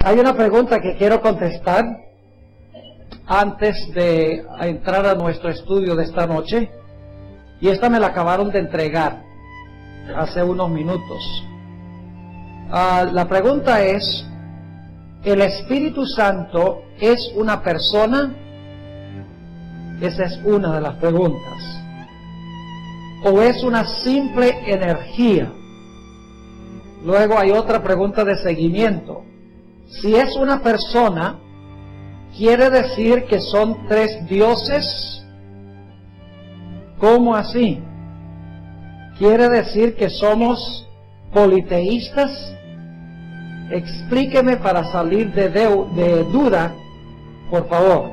Hay una pregunta que quiero contestar antes de entrar a nuestro estudio de esta noche, y esta me la acabaron de entregar hace unos minutos. La pregunta es: ¿el Espíritu Santo es una persona? Esa es una de las preguntas. ¿O es una simple energía? Luego hay otra pregunta de seguimiento. Si es una persona, ¿quiere decir que son tres dioses? ¿Cómo así? ¿Quiere decir que somos politeístas? Explíqueme para salir de duda, por favor.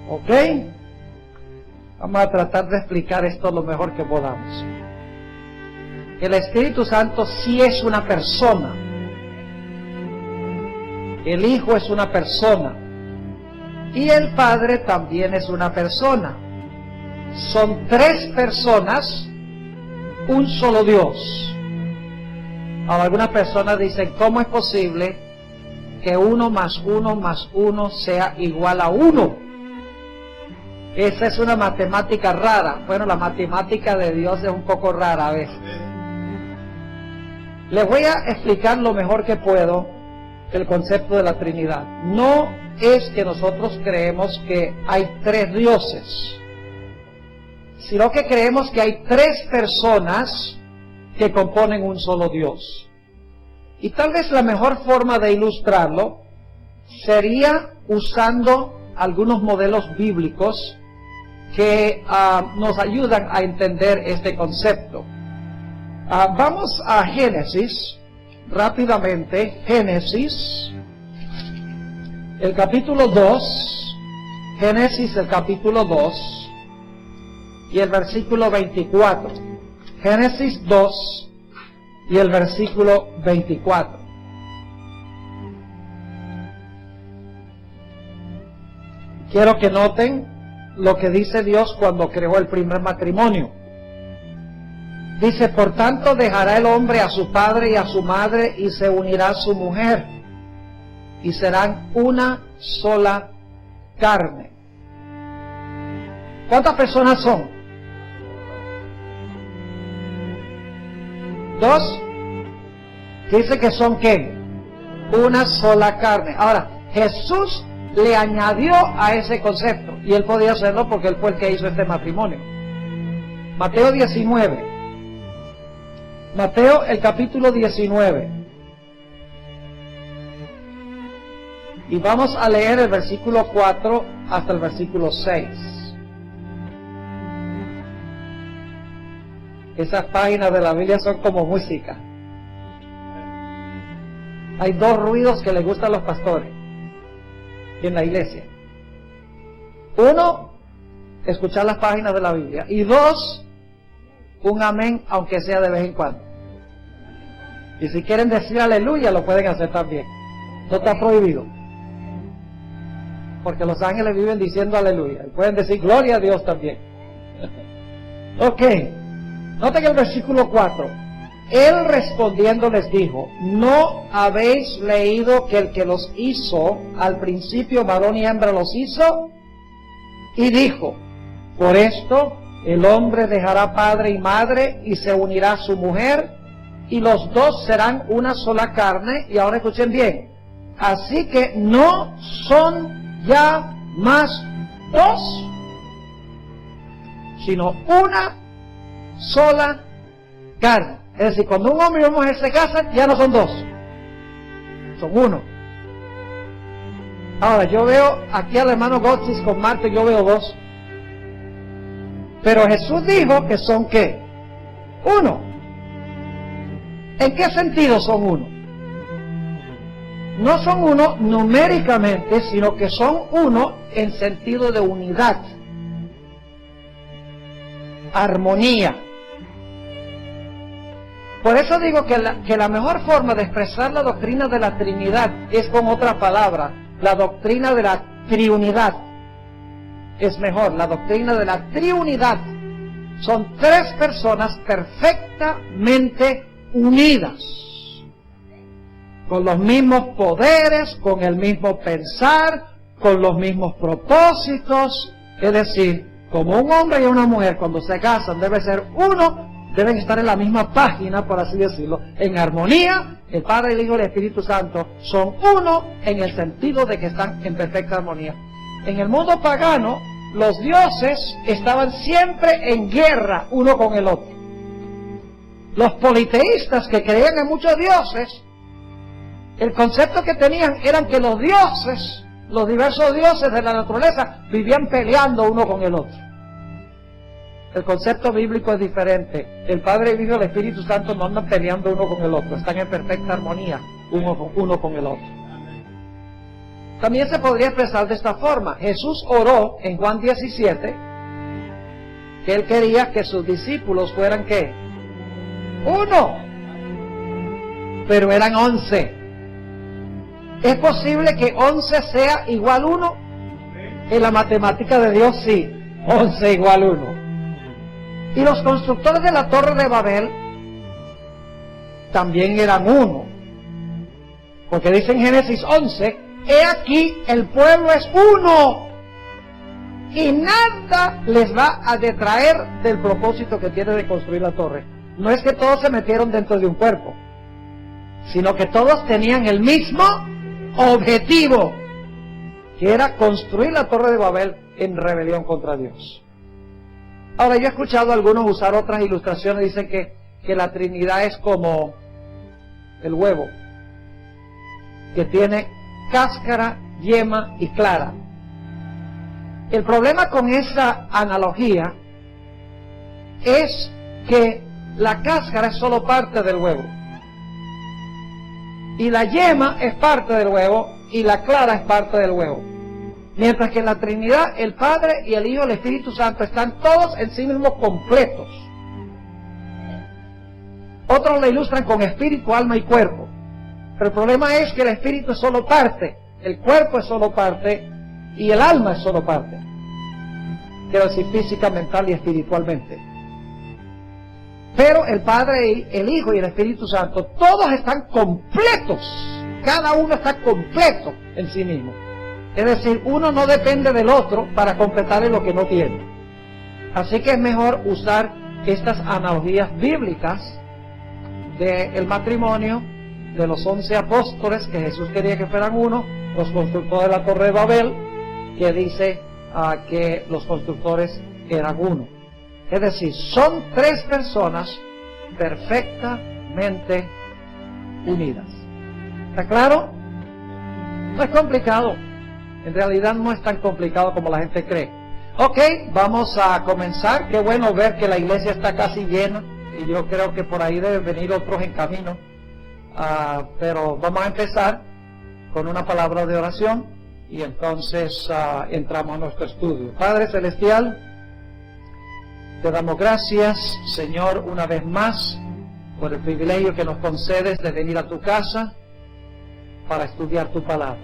¿Ok? Vamos a tratar de explicar esto lo mejor que podamos. El Espíritu Santo sí es una persona. El Hijo es una persona. Y el Padre también es una persona. Son tres personas, un solo Dios. Ahora, algunas personas dicen: ¿cómo es posible que 1 más 1 más 1 sea igual a 1? Esa es una matemática rara. Bueno, la matemática de Dios es un poco rara a veces. Les voy a explicar lo mejor que puedo el concepto de la Trinidad. No es que nosotros creemos que hay tres dioses, sino que creemos que hay tres personas que componen un solo Dios. Y tal vez la mejor forma de ilustrarlo sería usando algunos modelos bíblicos que nos ayudan a entender este concepto. Vamos a Génesis, rápidamente. Génesis, el capítulo 2, Génesis el capítulo 2 y el versículo 24. Génesis 2 y el versículo 24. Quiero que noten lo que dice Dios cuando creó el primer matrimonio. Dice: por tanto dejará el hombre a su padre y a su madre y se unirá a su mujer, y serán una sola carne. ¿Cuántas personas son? ¿Dos? Dice que son ¿qué? Una sola carne. Ahora, Jesús le añadió a ese concepto, y él podía hacerlo porque él fue el que hizo este matrimonio. Mateo 19. Mateo el capítulo 19. Y vamos a leer el versículo 4 hasta el versículo 6. Esas páginas de la Biblia son como música. Hay dos ruidos que les gustan a los pastores en la iglesia. Uno, escuchar las páginas de la Biblia. Y dos, un amén, aunque sea de vez en cuando. Y si quieren decir aleluya, lo pueden hacer también. No está prohibido. Porque los ángeles viven diciendo aleluya. Y pueden decir gloria a Dios también. Ok. Noten el versículo 4. Él respondiendo les dijo: ¿no habéis leído que el que los hizo al principio varón y hembra los hizo? Y dijo: por esto el hombre dejará padre y madre y se unirá a su mujer, y los dos serán una sola carne. Y ahora escuchen bien: así que no son ya más dos, sino una sola carne. Es decir, cuando un hombre y una mujer se casan, ya no son dos, son uno. Ahora, yo veo aquí al hermano Gotsis con Marta, yo veo dos. Pero Jesús dijo que son ¿qué? Uno. ¿En qué sentido son uno? No son uno numéricamente, sino que son uno en sentido de unidad, armonía. Por eso digo que la mejor forma de expresar la doctrina de la Trinidad es con otra palabra. La doctrina de la triunidad es mejor. La doctrina de la triunidad. Son tres personas perfectamente unidas. con los mismos poderes, con el mismo pensar, con los mismos propósitos. Es decir, como un hombre y una mujer cuando se casan debe ser uno, deben estar en la misma página, por así decirlo, en armonía. El Padre, el Hijo y el Espíritu Santo son uno en el sentido de que están en perfecta armonía. En el mundo pagano, los dioses estaban siempre en guerra uno con el otro. Los politeístas que creían en muchos dioses, el concepto que tenían eran que los dioses, los diversos dioses de la naturaleza, vivían peleando uno con el otro. El concepto bíblico es diferente. El Padre, el Hijo y el Espíritu Santo no andan peleando uno con el otro, están en perfecta armonía uno con el otro. También se podría expresar de esta forma. Jesús oró en Juan 17 que Él quería que sus discípulos fueran ¿qué? Uno. Pero eran 11. ¿Es posible que 11 sea igual 1? En la matemática de Dios sí. 11 igual 1. Y los constructores de la Torre de Babel también eran 1. Porque dice en Génesis 11, he aquí el pueblo es 1 y nada les va a detraer del propósito que tiene de construir la torre. No es que todos se metieron dentro de un cuerpo, sino que todos tenían el mismo objetivo, que era construir la Torre de Babel en rebelión contra Dios. Ahora, yo he escuchado a algunos usar otras ilustraciones, dicen que la Trinidad es como el huevo, que tiene cáscara, yema y clara. El problema con esa analogía es que la cáscara es solo parte del huevo, y la yema es parte del huevo, y la clara es parte del huevo. Mientras que en la Trinidad, el Padre y el Hijo y el Espíritu Santo están todos en sí mismos completos. Otros la ilustran con espíritu, alma y cuerpo. Pero el problema es que el espíritu es solo parte, el cuerpo es solo parte, y el alma es solo parte. Quiero decir física, mental y espiritualmente. Pero el Padre, el Hijo y el Espíritu Santo, todos están completos. Cada uno está completo en sí mismo. Es decir, uno no depende del otro para completar en lo que no tiene. Así que es mejor usar estas analogías bíblicas del matrimonio de los 11 apóstoles, que Jesús quería que fueran uno, los constructores de la Torre de Babel, que dice que los constructores eran uno. Es decir, son 3 personas perfectamente unidas. ¿Está claro? No es complicado. En realidad no es tan complicado como la gente cree. Ok, vamos a comenzar. Qué bueno ver que la iglesia está casi llena. Y yo creo que por ahí deben venir otros en camino. Pero vamos a empezar con una palabra de oración. Y entonces entramos a nuestro estudio. Padre Celestial, te damos gracias, Señor, una vez más, por el privilegio que nos concedes de venir a tu casa para estudiar tu palabra.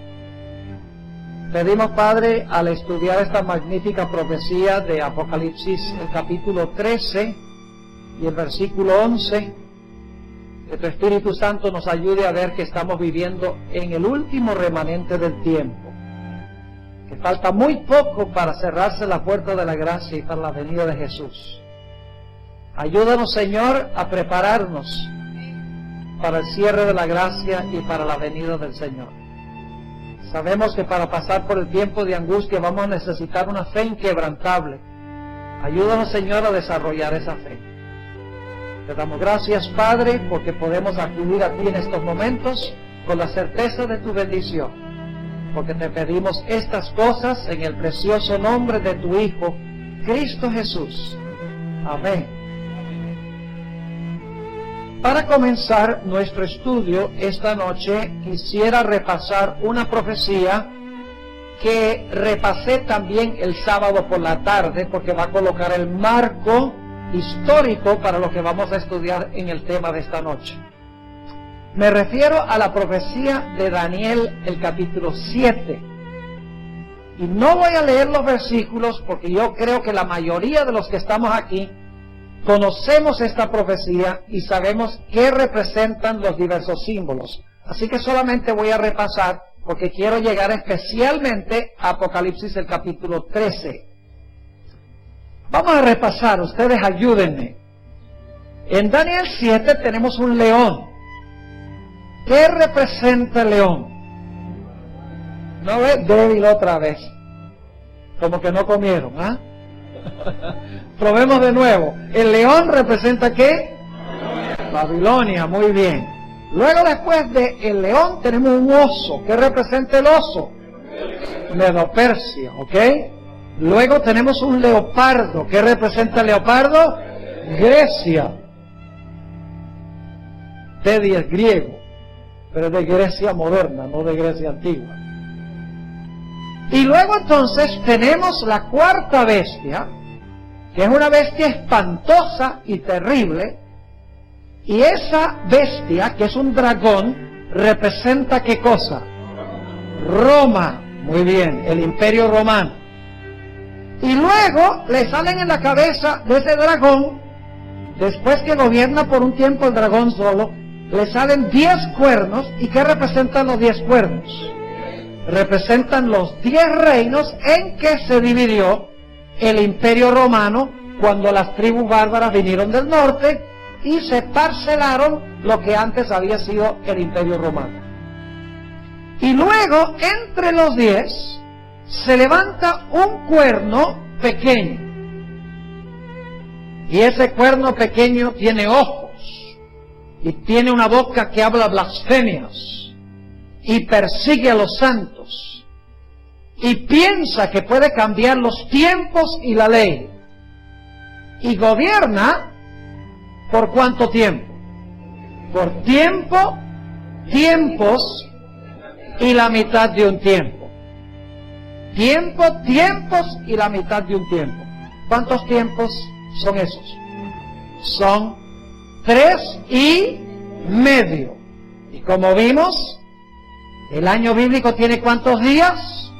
Pedimos, Padre, al estudiar esta magnífica profecía de Apocalipsis, el capítulo 13 y el versículo 11, que tu Espíritu Santo nos ayude a ver que estamos viviendo en el último remanente del tiempo, que falta muy poco para cerrarse la puerta de la gracia y para la venida de Jesús. Ayúdanos, Señor, a prepararnos para el cierre de la gracia y para la venida del Señor. Sabemos que para pasar por el tiempo de angustia vamos a necesitar una fe inquebrantable. Ayúdanos, Señor, a desarrollar esa fe. Te damos gracias, Padre, porque podemos acudir a ti en estos momentos con la certeza de tu bendición. Porque te pedimos estas cosas en el precioso nombre de tu Hijo, Cristo Jesús. Amén. Para comenzar nuestro estudio esta noche, quisiera repasar una profecía que repasé también el sábado por la tarde, porque va a colocar el marco histórico para lo que vamos a estudiar en el tema de esta noche. Me refiero a la profecía de Daniel, el capítulo 7. Y no voy a leer los versículos porque yo creo que la mayoría de los que estamos aquí conocemos esta profecía y sabemos qué representan los diversos símbolos. Así que solamente voy a repasar, porque quiero llegar especialmente a Apocalipsis el capítulo 13. Vamos a repasar, ustedes ayúdenme. En Daniel 7 tenemos un león. ¿Qué representa el león? ¿No ves? Débil otra vez. Como que no comieron, ¿ah? Probemos de nuevo. ¿El león representa qué? Babilonia, muy bien. Luego después de el león tenemos un oso. ¿Qué representa el oso? Medo-Persia, ¿ok? Luego tenemos un leopardo. ¿Qué representa el leopardo? Grecia. Teddy es griego, pero de Grecia moderna, no de Grecia antigua. Y luego entonces tenemos la cuarta bestia, que es una bestia espantosa y terrible. Y esa bestia, que es un dragón, representa ¿qué cosa? Roma. Muy bien, el imperio romano. Y luego le salen en la cabeza de ese dragón, después que gobierna por un tiempo el dragón solo, le salen 10 cuernos. ¿Y qué representan los 10 cuernos? Representan los 10 reinos en que se dividió el imperio romano cuando las tribus bárbaras vinieron del norte y se parcelaron lo que antes había sido el imperio romano. Y luego, entre los 10, se levanta un cuerno pequeño. Y ese cuerno pequeño tiene ojos, y tiene una boca que habla blasfemias, y persigue a los santos, y piensa que puede cambiar los tiempos y la ley, y gobierna ¿por cuánto tiempo? Por tiempo, tiempos y la mitad de un tiempo. Tiempo, tiempos y la mitad de un tiempo. ¿Cuántos tiempos son esos? Son 3 y medio. Y como vimos, el año bíblico tiene ¿cuántos días?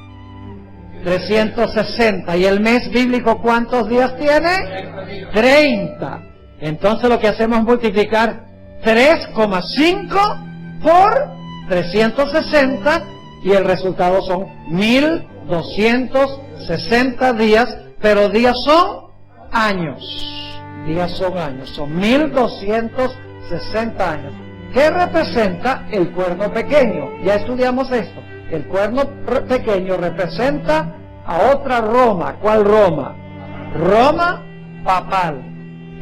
360. ¿Y el mes bíblico cuántos días tiene? 30. Entonces lo que hacemos es multiplicar 3,5 por 360 y el resultado son 1260 días, pero días son años. Días son años, son 1260 años. ¿Qué representa el cuerno pequeño? Ya estudiamos esto. El cuerno pequeño representa a otra Roma. ¿Cuál Roma? Roma papal.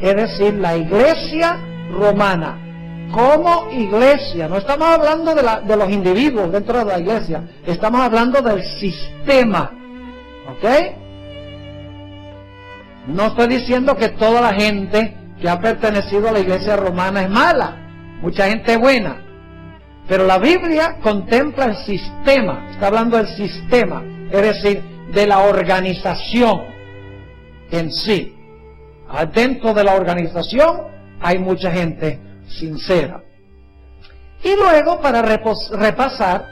Es decir, la iglesia romana. Como iglesia, no estamos hablando de los individuos dentro de la iglesia, estamos hablando del sistema. ¿Ok? No estoy diciendo que toda la gente que ha pertenecido a la iglesia romana es mala. Mucha gente es buena. Pero la Biblia contempla el sistema. Está hablando del sistema. Es decir, de la organización en sí. Dentro de la organización hay mucha gente sincera. Y luego, para repasar,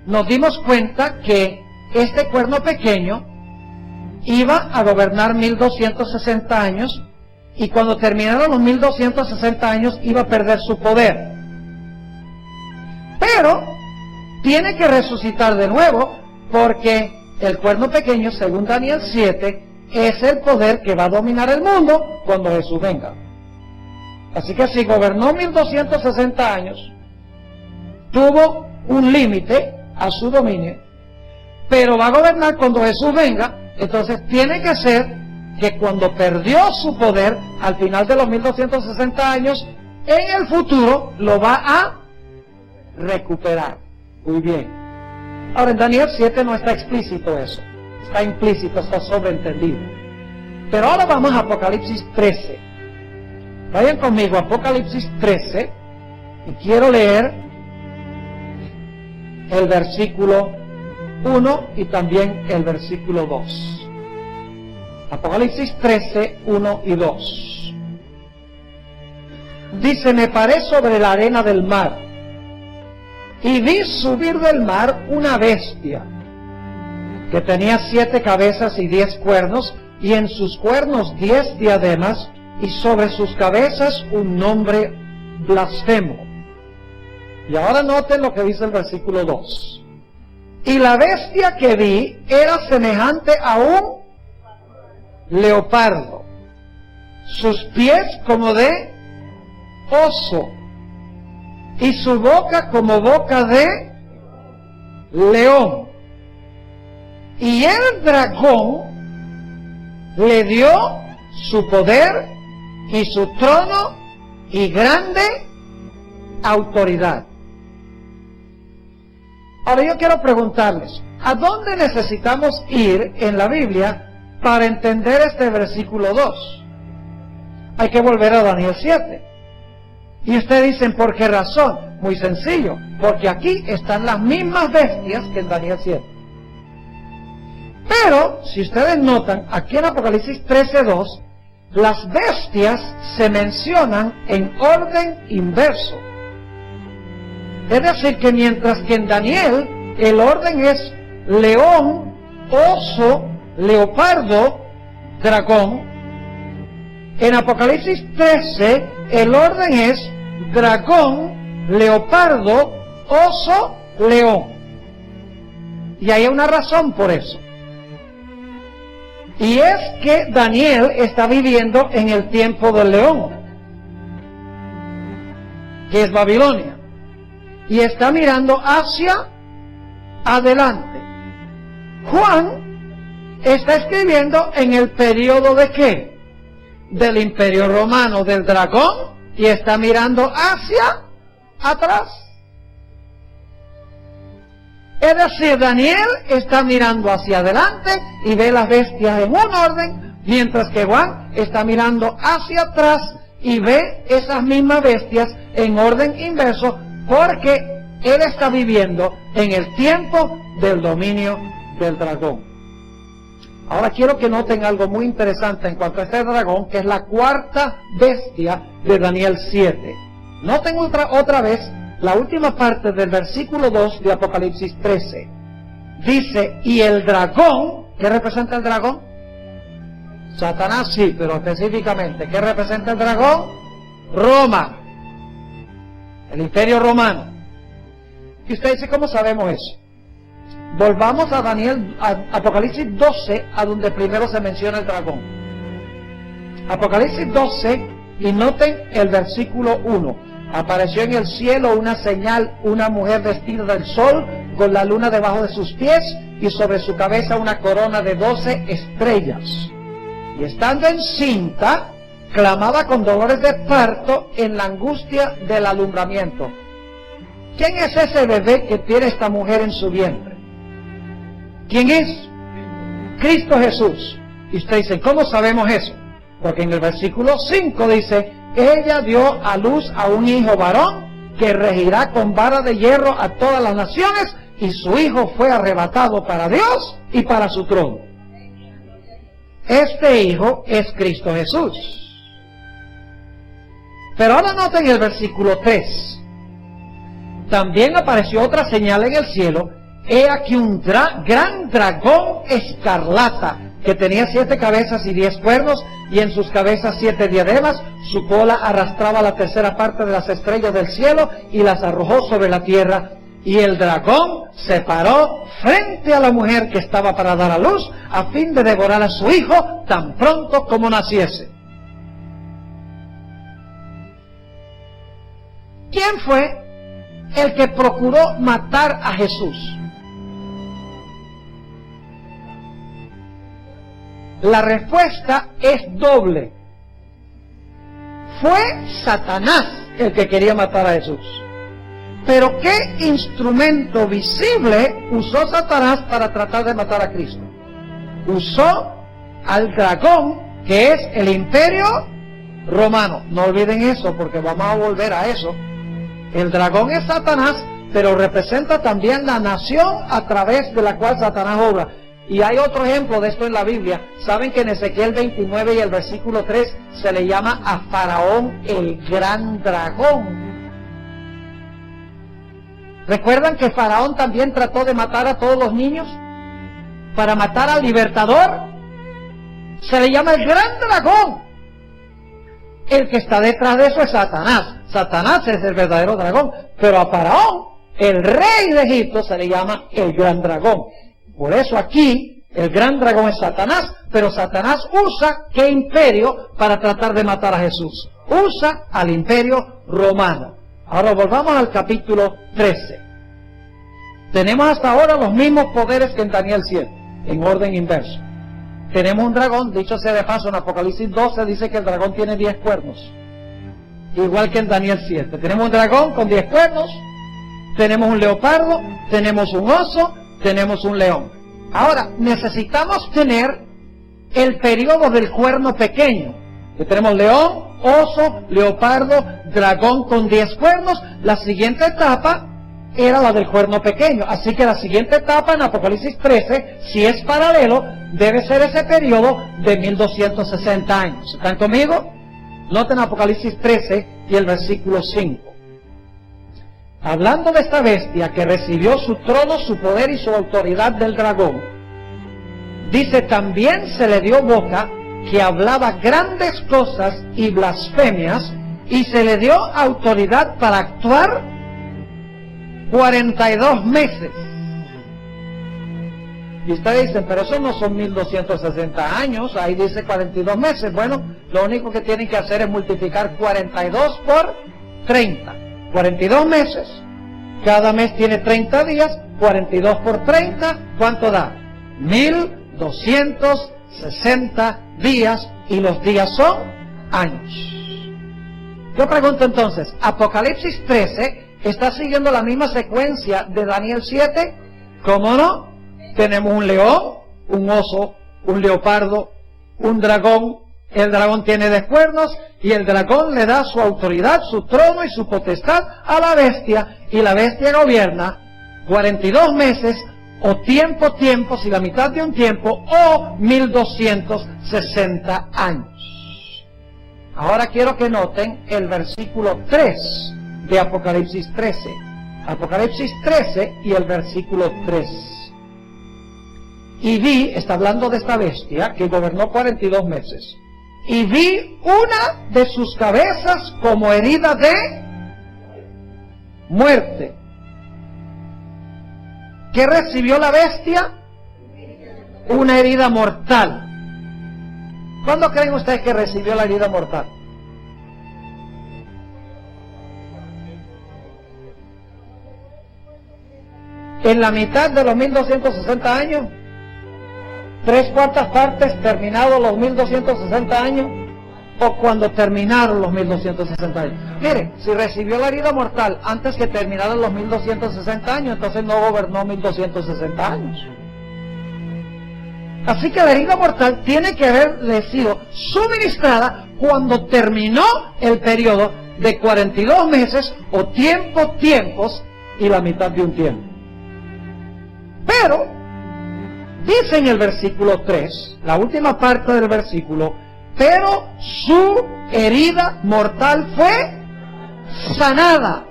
nos dimos cuenta que este cuerno pequeño iba a gobernar 1260 años, y cuando terminaron los 1260 años iba a perder su poder. Pero tiene que resucitar de nuevo, porque el cuerno pequeño, según Daniel 7, es el poder que va a dominar el mundo cuando Jesús venga. Así que si gobernó 1260 años, tuvo un límite a su dominio, pero va a gobernar cuando Jesús venga. Entonces tiene que ser que cuando perdió su poder al final de los 1260 años, en el futuro lo va a recuperar. Muy bien. Ahora en Daniel 7 no está explícito eso, está implícito, está sobreentendido. Pero ahora vamos a Apocalipsis 13. Vayan conmigo a Apocalipsis 13 y quiero leer el versículo 1 y también el versículo 2. Apocalipsis 13, 1 y 2. Dice: me paré sobre la arena del mar y vi subir del mar una bestia que tenía 7 cabezas y 10 cuernos, y en sus cuernos 10 diademas, y sobre sus cabezas un nombre blasfemo. Y ahora noten lo que dice el versículo 2. Y la bestia que vi era semejante a un leopardo, sus pies como de oso, y su boca como boca de león. Y el dragón le dio su poder y su trono y grande autoridad. Ahora yo quiero preguntarles, ¿a dónde necesitamos ir en la Biblia para entender este versículo 2? Hay que volver a Daniel 7. Y ustedes dicen, ¿por qué razón? Muy sencillo, porque aquí están las mismas bestias que en Daniel 7. Pero, si ustedes notan, aquí en Apocalipsis 13:2, las bestias se mencionan en orden inverso. Es decir, que mientras que en Daniel el orden es león, oso, leopardo, dragón, en Apocalipsis 13 el orden es dragón, leopardo, oso, león. Y hay una razón por eso. Y es que Daniel está viviendo en el tiempo del león, que es Babilonia, y está mirando hacia adelante. Juan está escribiendo en el periodo de ¿qué? Del Imperio Romano, del dragón, y está mirando hacia atrás. Es decir, Daniel está mirando hacia adelante y ve las bestias en un orden, mientras que Juan está mirando hacia atrás y ve esas mismas bestias en orden inverso, porque él está viviendo en el tiempo del dominio del dragón. Ahora quiero que noten algo muy interesante en cuanto a este dragón, que es la cuarta bestia de Daniel 7. Noten otra vez la última parte del versículo 2 de Apocalipsis 13. Dice, y el dragón, ¿qué representa el dragón? Satanás, sí, pero específicamente, ¿qué representa el dragón? Roma, el Imperio Romano. Y usted dice, ¿cómo sabemos eso? Volvamos a Daniel, a Apocalipsis 12, a donde primero se menciona el dragón. Apocalipsis 12, y noten el versículo 1. Apareció en el cielo una señal, una mujer vestida del sol, con la luna debajo de sus pies, y sobre su cabeza una corona de 12 estrellas. Y estando encinta, clamaba con dolores de parto en la angustia del alumbramiento. ¿Quién es ese bebé que tiene esta mujer en su vientre? ¿Quién es? Cristo Jesús. Y usted dice, ¿cómo sabemos eso? Porque en el versículo 5 dice, ella dio a luz a un hijo varón que regirá con vara de hierro a todas las naciones, y su hijo fue arrebatado para Dios y para su trono. Este hijo es Cristo Jesús. Pero ahora noten el versículo 3. También apareció otra señal en el cielo. He aquí un gran dragón escarlata, que tenía 7 cabezas y 10 cuernos, y en sus cabezas 7 diademas. Su cola arrastraba la tercera parte de las estrellas del cielo y las arrojó sobre la tierra. Y el dragón se paró frente a la mujer que estaba para dar a luz, a fin de devorar a su hijo tan pronto como naciese. ¿Quién fue el que procuró matar a Jesús? La respuesta es doble. Fue Satanás el que quería matar a Jesús. Pero ¿qué instrumento visible usó Satanás para tratar de matar a Cristo? Usó al dragón, que es el Imperio Romano. No olviden eso, porque vamos a volver a eso. El dragón es Satanás, pero representa también la nación a través de la cual Satanás obra. Y hay otro ejemplo de esto en la Biblia. Saben que en Ezequiel 29 y el versículo 3 se le llama a Faraón el gran dragón. ¿Recuerdan que Faraón también trató de matar a todos los niños? Para matar al libertador. Se le llama el gran dragón. El que está detrás de eso es Satanás. Satanás es el verdadero dragón, pero a Faraón, el rey de Egipto, se le llama el gran dragón. Por eso aquí el gran dragón es Satanás, pero Satanás usa ¿qué imperio para tratar de matar a Jesús? Usa al imperio romano. Ahora volvamos al capítulo 13. Tenemos hasta ahora los mismos poderes que en Daniel 7, en orden inverso. Tenemos un dragón, dicho sea de paso, en Apocalipsis 12 dice que el dragón tiene 10 cuernos, igual que en Daniel 7. Tenemos un dragón con 10 cuernos, tenemos un leopardo, tenemos un oso, tenemos un león. Ahora, necesitamos tener el periodo del cuerno pequeño. Que tenemos león, oso, leopardo, dragón con 10 cuernos. La siguiente etapa era la del cuerno pequeño. Así que la siguiente etapa en Apocalipsis 13, si es paralelo, debe ser ese periodo de 1260 años. ¿Están conmigo? Noten Apocalipsis 13 y el versículo 5. Hablando de esta bestia que recibió su trono, su poder y su autoridad del dragón, dice, también se le dio boca que hablaba grandes cosas y blasfemias, y se le dio autoridad para actuar 42 meses. Y ustedes dicen, pero eso no son 1260 años, ahí dice 42 meses. Bueno, lo único que tienen que hacer es multiplicar 42 por 30. 42 meses, cada mes tiene 30 días, 42 por 30, ¿cuánto da? 1260 días, y los días son años. Yo pregunto entonces, ¿Apocalipsis 13 está siguiendo la misma secuencia de Daniel 7? ¿Cómo no? Tenemos un león, un oso, un leopardo, un dragón. El dragón tiene 10 cuernos y el dragón le da su autoridad, su trono y su potestad a la bestia, y la bestia gobierna 42 meses o tiempo, si la mitad de un tiempo, o 1260 años. Ahora quiero que noten el versículo 3 de Apocalipsis 13. Apocalipsis 13 y el versículo 3. Y vi, está hablando de esta bestia que gobernó 42 meses. Y vi una de sus cabezas como herida de muerte. ¿Qué recibió la bestia? Una herida mortal. ¿Cuándo creen ustedes que recibió la herida mortal? ¿En la mitad de los 1260 años? ¿3/4 partes terminados los 1260 años? ¿O cuando terminaron los 1260 años? Mire, si recibió la herida mortal antes que terminaran los 1260 años, entonces no gobernó 1260 años. Así que la herida mortal tiene que haberle sido suministrada cuando terminó el periodo de 42 meses o tiempos y la mitad de un tiempo. Pero dice en el versículo 3, la última parte del versículo, pero su herida mortal fue sanada.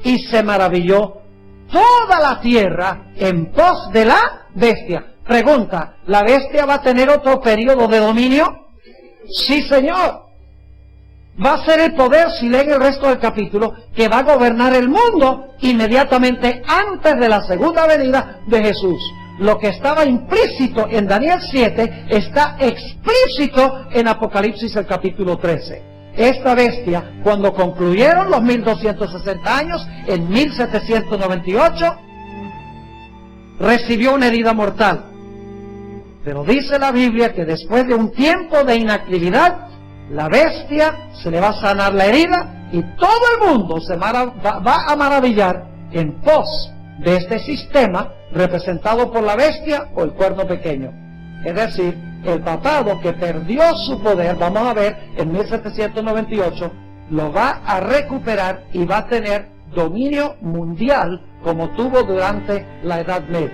Y se maravilló toda la tierra en pos de la bestia. Pregunta, ¿la bestia va a tener otro periodo de dominio? Sí, señor. Va a ser el poder, si leen el resto del capítulo, que va a gobernar el mundo inmediatamente antes de la segunda venida de Jesús. Lo que estaba implícito en Daniel 7 está explícito en Apocalipsis el capítulo 13. Esta bestia, cuando concluyeron los 1260 años, en 1798, recibió una herida mortal. Pero dice la Biblia que después de un tiempo de inactividad, la bestia se le va a sanar la herida y todo el mundo se va a maravillar en pos de este sistema representado por la bestia o el cuerno pequeño. Es decir, el papado que perdió su poder, vamos a ver, en 1798, lo va a recuperar y va a tener dominio mundial como tuvo durante la Edad Media.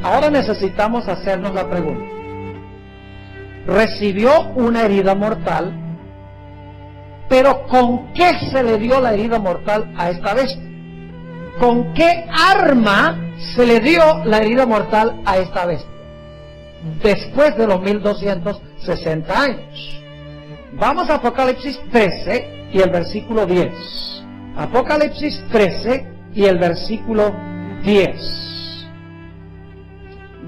Ahora necesitamos hacernos la pregunta. Recibió una herida mortal, pero ¿con qué se le dio la herida mortal a esta bestia? ¿Con qué arma se le dio la herida mortal a esta bestia? Después de los 1260 años. Vamos a Apocalipsis 13 y el versículo 10. Apocalipsis 13 y el versículo 10.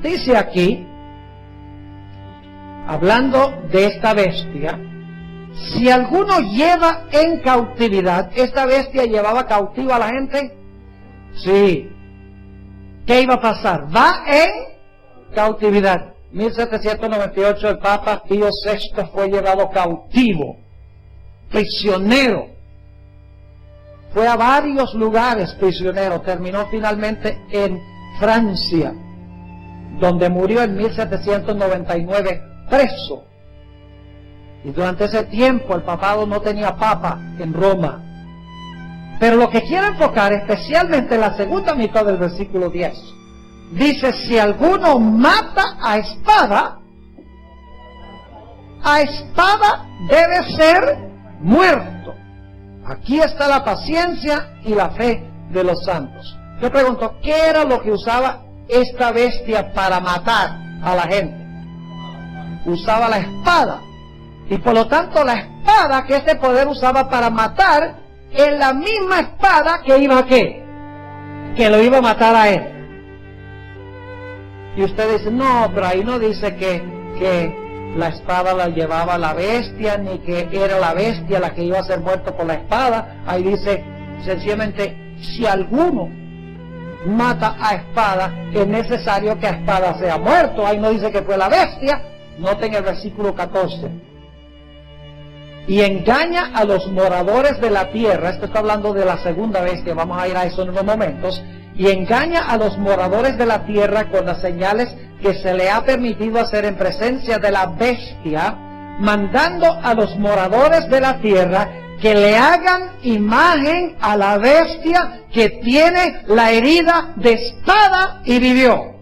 Dice aquí, hablando de esta bestia, si alguno lleva en cautividad, ¿esta bestia llevaba cautiva a la gente? Sí. ¿Qué iba a pasar? Va en cautividad. 1798 el Papa Pío VI fue llevado cautivo, prisionero. Fue a varios lugares prisionero. Terminó finalmente en Francia, donde murió en 1799 preso. Y durante ese tiempo el papado no tenía papa en Roma. Pero lo que quiero enfocar especialmente en la segunda mitad del versículo 10. Dice, si alguno mata a espada debe ser muerto. Aquí está la paciencia y la fe de los santos. Yo pregunto, ¿qué era lo que usaba esta bestia para matar a la gente? Usaba la espada. Y por lo tanto la espada que este poder usaba para matar es la misma espada que iba a ¿qué? Que lo iba a matar a él. Y usted dice, no, pero ahí no dice que la espada la llevaba la bestia, ni que era la bestia la que iba a ser muerto por la espada. Ahí dice sencillamente, si alguno mata a espada, es necesario que a espada sea muerto. Ahí no dice que fue la bestia. Noten el versículo 14. Y engaña a los moradores de la tierra. Esto está hablando de la segunda bestia, vamos a ir a eso en unos momentos. Y engaña a los moradores de la tierra con las señales que se le ha permitido hacer en presencia de la bestia, mandando a los moradores de la tierra que le hagan imagen a la bestia que tiene la herida de espada y vivió.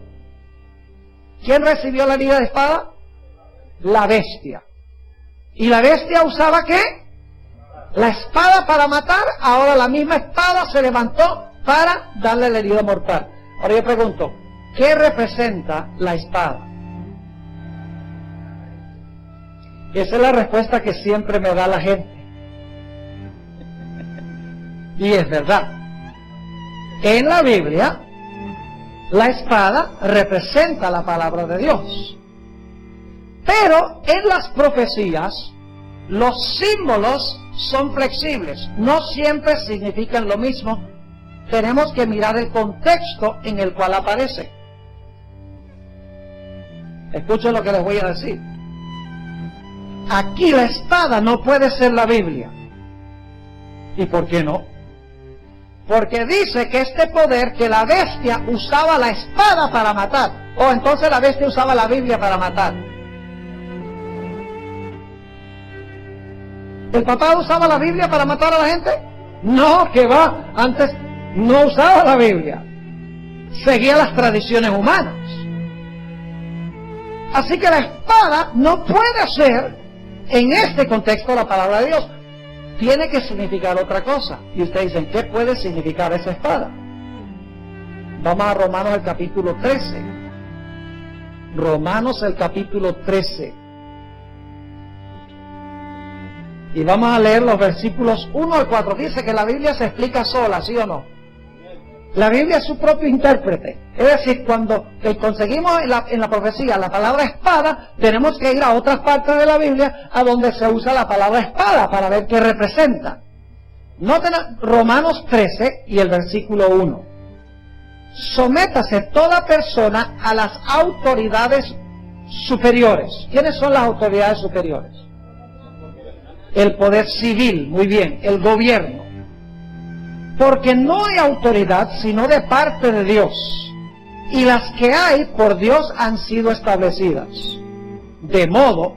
¿Quién recibió la herida de espada? La bestia. ¿Y la bestia usaba qué? La espada para matar. Ahora la misma espada se levantó para darle la herida mortal. Ahora yo pregunto, ¿qué representa la espada? Esa es la respuesta que siempre me da la gente. Y es verdad. En la Biblia, la espada representa la palabra de Dios. Pero en las profecías, los símbolos son flexibles. No siempre significan lo mismo. Tenemos que mirar el contexto en el cual aparece. Escuchen lo que les voy a decir. Aquí la espada no puede ser la Biblia. ¿Y por qué no? Porque dice que este poder, que la bestia usaba la espada para matar. O entonces la bestia usaba la Biblia para matar. ¿El papá usaba la Biblia para matar a la gente? No, que va. Antes no usaba la Biblia. Seguía las tradiciones humanas. Así que la espada no puede ser, en este contexto, la palabra de Dios. Tiene que significar otra cosa. Y ustedes dicen, ¿qué puede significar esa espada? Vamos a Romanos el capítulo 13. Romanos el capítulo 13. Y vamos a leer los versículos 1 al 4. Dice que la Biblia se explica sola, ¿sí o no? La Biblia es su propio intérprete. Es decir, cuando conseguimos en la profecía la palabra espada, tenemos que ir a otras partes de la Biblia a donde se usa la palabra espada para ver qué representa. Noten Romanos 13 y el versículo 1. Sométase toda persona a las autoridades superiores. ¿Quiénes son las autoridades superiores? El poder civil, muy bien, el gobierno. Porque no hay autoridad sino de parte de Dios, y las que hay por Dios han sido establecidas. De modo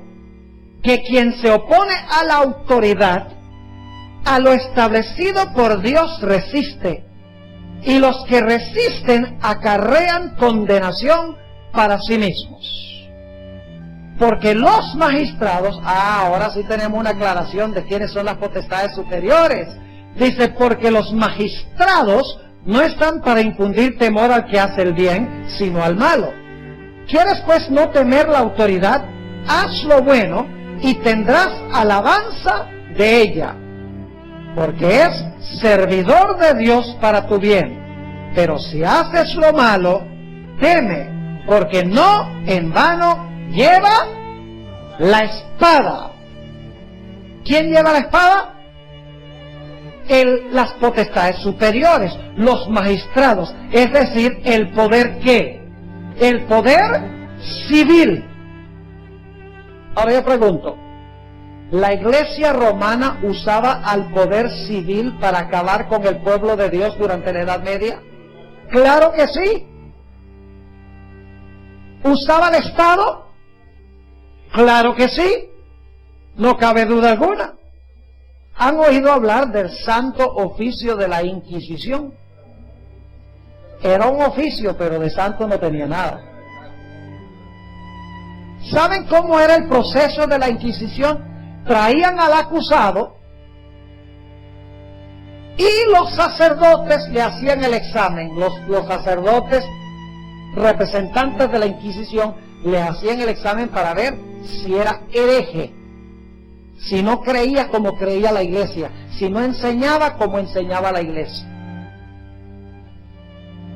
que quien se opone a la autoridad, a lo establecido por Dios resiste, y los que resisten acarrean condenación para sí mismos. Porque los magistrados, ahora sí tenemos una aclaración de quiénes son las potestades superiores. Dice, porque los magistrados no están para infundir temor al que hace el bien, sino al malo. ¿Quieres pues no temer la autoridad? Haz lo bueno, y tendrás alabanza de ella, porque es servidor de Dios para tu bien. Pero si haces lo malo, teme, porque no en vano lleva la espada. ¿Quién lleva la espada? Las potestades superiores, los magistrados, es decir, el poder ¿qué? El poder civil. Ahora yo pregunto, ¿la iglesia romana usaba al poder civil para acabar con el pueblo de Dios durante la Edad Media? ¡Claro que sí! ¿Usaba el Estado? ¡Claro que sí! No cabe duda alguna. ¿Han oído hablar del santo oficio de la Inquisición? Era un oficio, pero de santo no tenía nada. ¿Saben cómo era el proceso de la Inquisición? Traían al acusado y los sacerdotes le hacían el examen. Los sacerdotes, representantes de la Inquisición, le hacían el examen para ver si era hereje, si no creía como creía la iglesia, si no enseñaba como enseñaba la iglesia.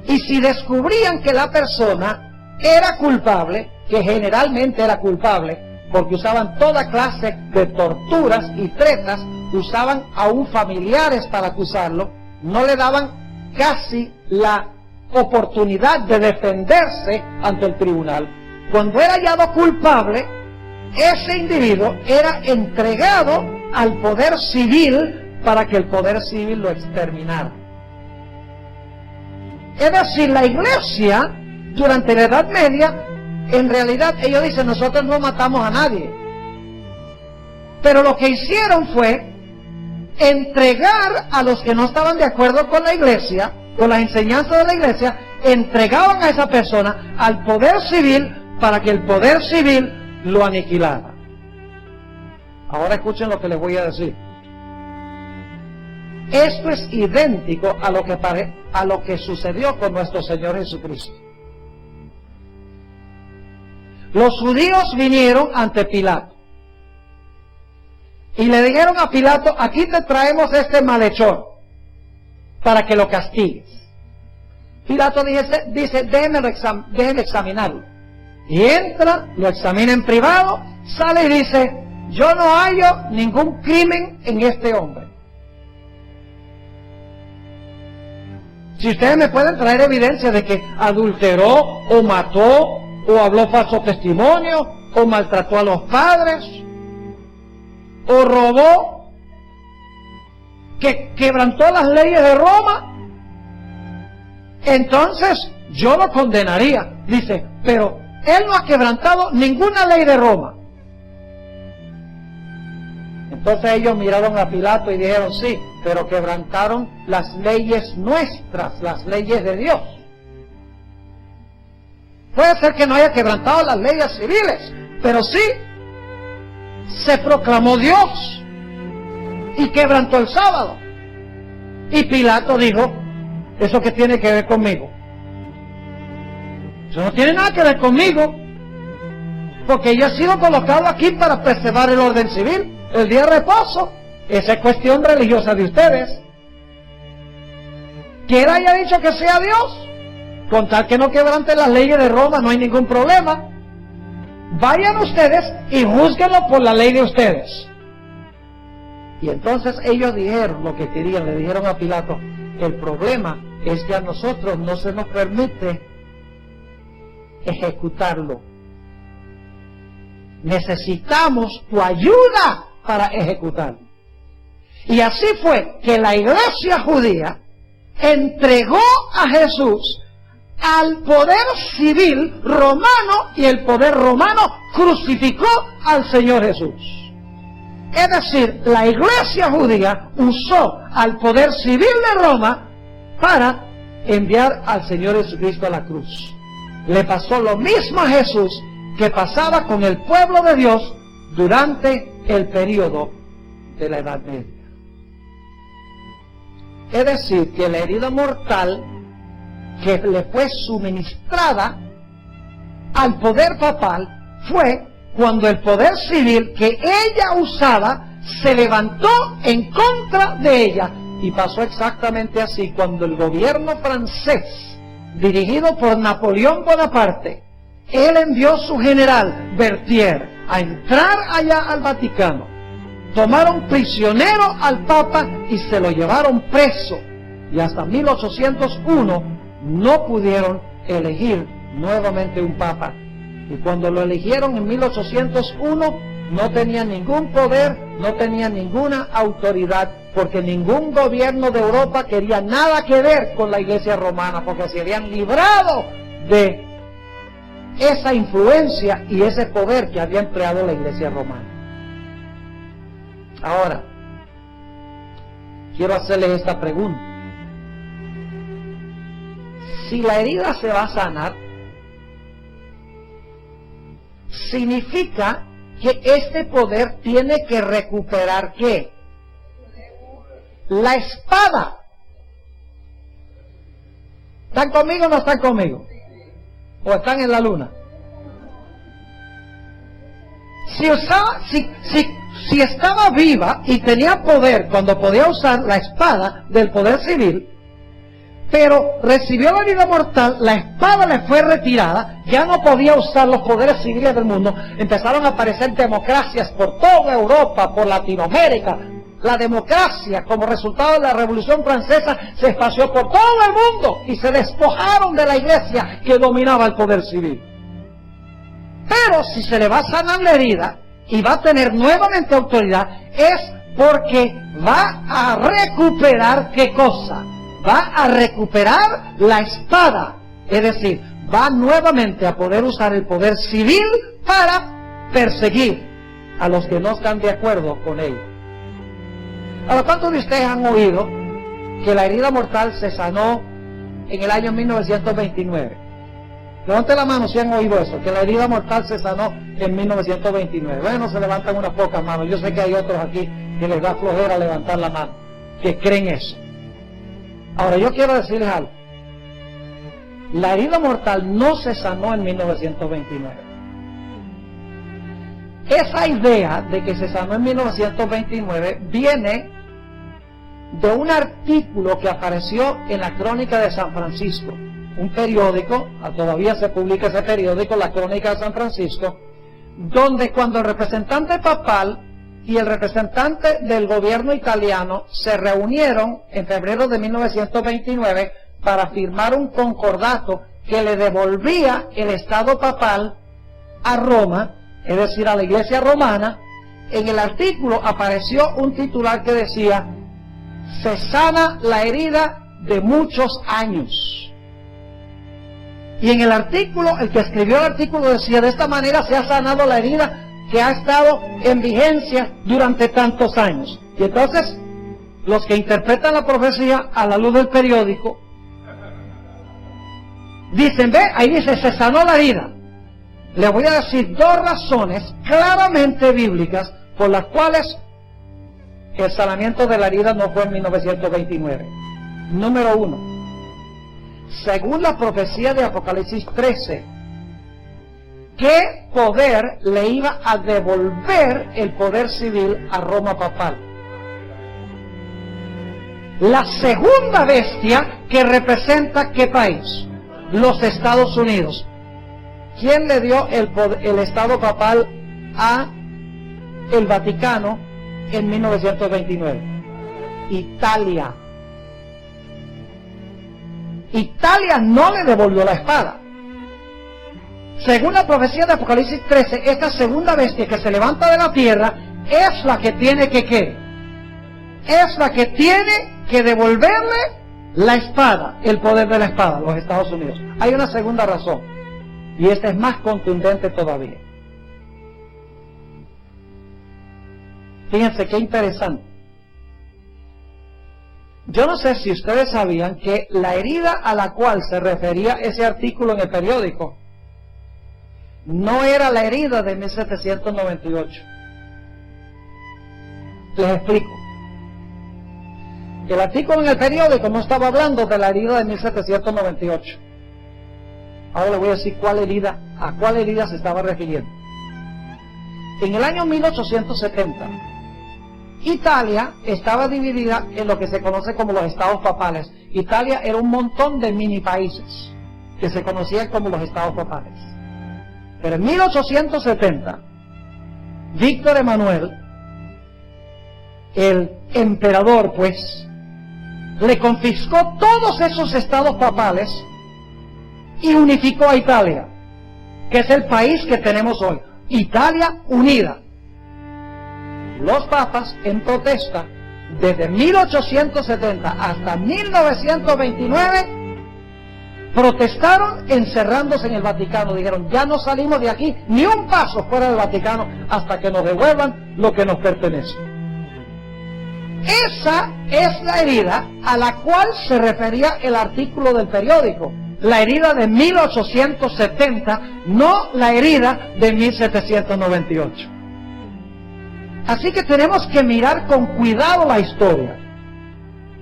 Y si descubrían que la persona era culpable, que generalmente era culpable, porque usaban toda clase de torturas y tretas, usaban aún familiares para acusarlo, no le daban casi la oportunidad de defenderse ante el tribunal. Cuando era hallado culpable, ese individuo era entregado al poder civil para que el poder civil lo exterminara. Es decir, la iglesia, durante la Edad Media, en realidad ellos dicen, nosotros no matamos a nadie. Pero lo que hicieron fue entregar a los que no estaban de acuerdo con la iglesia, con las enseñanzas de la iglesia, entregaban a esa persona al poder civil para que el poder civil lo aniquilara. Ahora escuchen lo que les voy a decir. Esto es idéntico a lo que sucedió con nuestro Señor Jesucristo. Los judíos vinieron ante Pilato y le dijeron a Pilato, aquí te traemos este malhechor para que lo castigues. Pilato dice déjenme examinarlo. Y entra, lo examina en privado, sale y dice, yo no hallo ningún crimen en este hombre. Si ustedes me pueden traer evidencia de que adulteró o mató o habló falso testimonio o maltrató a los padres o robó, que quebrantó las leyes de Roma, entonces yo lo condenaría. Dice, pero él no ha quebrantado ninguna ley de Roma. Entonces ellos miraron a Pilato y dijeron, sí, pero quebrantaron las leyes nuestras, las leyes de Dios. Puede ser que no haya quebrantado las leyes civiles, pero sí se proclamó Dios y quebrantó el sábado. Y Pilato dijo, ¿eso qué tiene que ver conmigo? Eso no tiene nada que ver conmigo, porque yo he sido colocado aquí para preservar el orden civil, el día de reposo. Esa es cuestión religiosa de ustedes. Que él haya dicho que sea Dios, con tal que no quebrante las leyes de Roma, no hay ningún problema. Vayan ustedes y júzguenlo por la ley de ustedes. Y entonces ellos dijeron lo que querían, le dijeron a Pilato, el problema es que a nosotros no se nos permite ejecutarlo. Necesitamos tu ayuda para ejecutarlo. Y así fue que la iglesia judía entregó a Jesús al poder civil romano, y el poder romano crucificó al Señor Jesús. Es decir, la iglesia judía usó al poder civil de Roma para enviar al Señor Jesucristo a la cruz. Le pasó lo mismo a Jesús que pasaba con el pueblo de Dios durante el periodo de la Edad Media. Es decir, que la herida mortal que le fue suministrada al poder papal fue cuando el poder civil que ella usaba se levantó en contra de ella. Y pasó exactamente así cuando el gobierno francés, dirigido por Napoleón Bonaparte, él envió su general Berthier a entrar allá al Vaticano. Tomaron prisionero al Papa y se lo llevaron preso. Y hasta 1801 no pudieron elegir nuevamente un Papa. Y cuando lo eligieron en 1801 no tenía ningún poder, no tenía ninguna autoridad, porque ningún gobierno de Europa quería nada que ver con la Iglesia romana, porque se habían librado de esa influencia y ese poder que había empleado la Iglesia romana. Ahora, quiero hacerle esta pregunta. Si la herida se va a sanar, significa que este poder tiene que recuperar ¿qué? La espada. ¿Están conmigo o no están conmigo? ¿O están en la luna? Si estaba viva y tenía poder cuando podía usar la espada del poder civil, pero recibió la herida mortal, la espada le fue retirada, ya no podía usar los poderes civiles del mundo, empezaron a aparecer democracias por toda Europa, por Latinoamérica. La democracia, como resultado de la Revolución Francesa, se esparció por todo el mundo y se despojaron de la iglesia que dominaba el poder civil. Pero si se le va a sanar la herida y va a tener nuevamente autoridad, es porque va a recuperar ¿qué cosa? Va a recuperar la espada, es decir, va nuevamente a poder usar el poder civil para perseguir a los que no están de acuerdo con él. Ahora, ¿cuántos de ustedes han oído que la herida mortal se sanó en el año 1929? Levanten la mano si han oído eso, que la herida mortal se sanó en 1929. Bueno, se levantan unas pocas manos. Yo sé que hay otros aquí que les da flojera levantar la mano, que creen eso. Ahora, yo quiero decirles algo. La herida mortal no se sanó en 1929. Esa idea de que se sanó en 1929 viene de un artículo que apareció en la Crónica de San Francisco, un periódico, todavía se publica ese periódico, la Crónica de San Francisco, donde cuando el representante papal y el representante del gobierno italiano se reunieron en febrero de 1929 para firmar un concordato que le devolvía el Estado papal a Roma, es decir, a la Iglesia romana, en el artículo apareció un titular que decía: se sana la herida de muchos años. Y en el artículo, el que escribió el artículo decía: de esta manera se ha sanado la herida que ha estado en vigencia durante tantos años. Y entonces, los que interpretan la profecía a la luz del periódico, dicen, ve, ahí dice, se sanó la herida. Les voy a decir dos razones claramente bíblicas por las cuales el sanamiento de la herida no fue en 1929. Número uno, según la profecía de Apocalipsis 13, ¿qué poder le iba a devolver el poder civil a Roma papal? La segunda bestia, que representa ¿qué país? Los Estados Unidos. ¿Quién le dio el Estado papal a el Vaticano en 1929? Italia. Italia no le devolvió la espada. Según la profecía de Apocalipsis 13, esta segunda bestia que se levanta de la tierra es la que tiene que ¿qué? Es la que tiene que devolverle la espada, el poder de la espada, a los Estados Unidos. Hay una segunda razón, y esta es más contundente todavía. Fíjense qué interesante. Yo no sé si ustedes sabían que la herida a la cual se refería ese artículo en el periódico no era la herida de 1798. Les explico. El artículo en el periódico no estaba hablando de la herida de 1798. Ahora les voy a decir a cuál herida se estaba refiriendo. En el año 1870, Italia estaba dividida en lo que se conoce como los estados papales. Italia era un montón de mini países que se conocían como los estados papales. Pero en 1870, Víctor Emanuel, el emperador, pues, le confiscó todos esos estados papales y unificó a Italia, que es el país que tenemos hoy. Italia unida. Los papas, en protesta, desde 1870 hasta 1929, protestaron encerrándose en el Vaticano. Dijeron, ya no salimos de aquí ni un paso fuera del Vaticano hasta que nos devuelvan lo que nos pertenece. Esa es la herida a la cual se refería el artículo del periódico. La herida de 1870, no la herida de 1798. Así que tenemos que mirar con cuidado la historia.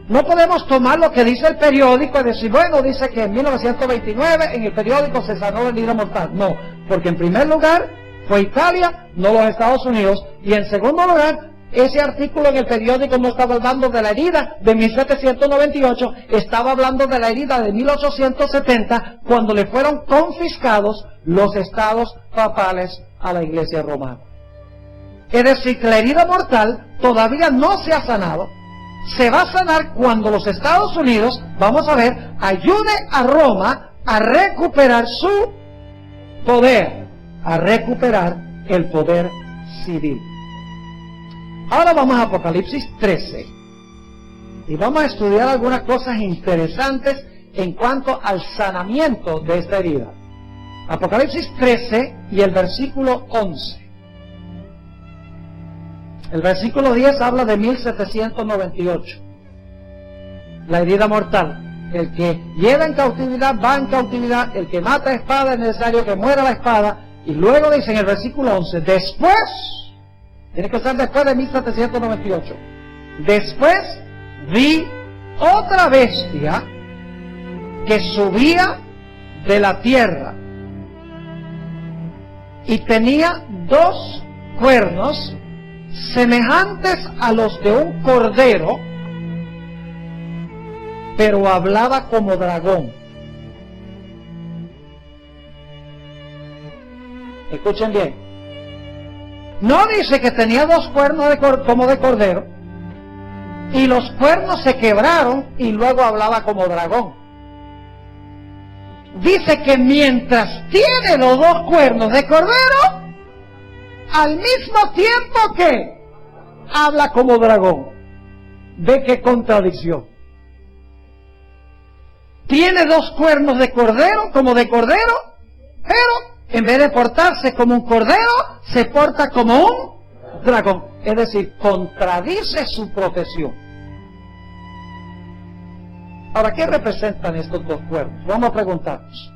No podemos tomar lo que dice el periódico y decir, bueno, dice que en 1929 en el periódico se sanó la herida mortal. No, porque en primer lugar fue Italia, no los Estados Unidos, y en segundo lugar, ese artículo en el periódico no estaba hablando de la herida de 1798, estaba hablando de la herida de 1870, cuando le fueron confiscados los estados papales a la Iglesia romana. Es decir, que la herida mortal todavía no se ha sanado. Se va a sanar cuando los Estados Unidos, vamos a ver, ayude a Roma a recuperar su poder, a recuperar el poder civil. Ahora vamos a Apocalipsis 13 y vamos a estudiar algunas cosas interesantes en cuanto al sanamiento de esta herida. Apocalipsis 13 y el versículo 11. El versículo 10 habla de 1798. La herida mortal. El que lleva en cautividad va en cautividad. El que mata a espada es necesario que muera la espada. Y luego dice en el versículo 11, después, tiene que ser después de 1798. Después vi otra bestia que subía de la tierra y tenía 2 cuernos semejantes a los de un cordero, pero hablaba como dragón. Escuchen bien. No dice que tenía 2 cuernos como de cordero, y los cuernos se quebraron y luego hablaba como dragón. Dice que mientras tiene los 2 cuernos de cordero, al mismo tiempo que habla como dragón. ¿Ve qué contradicción? Tiene 2 cuernos de cordero, como de cordero, pero en vez de portarse como un cordero, se porta como un dragón. Es decir, contradice su profesión. Ahora, ¿qué representan estos 2 cuernos? Vamos a preguntarnos.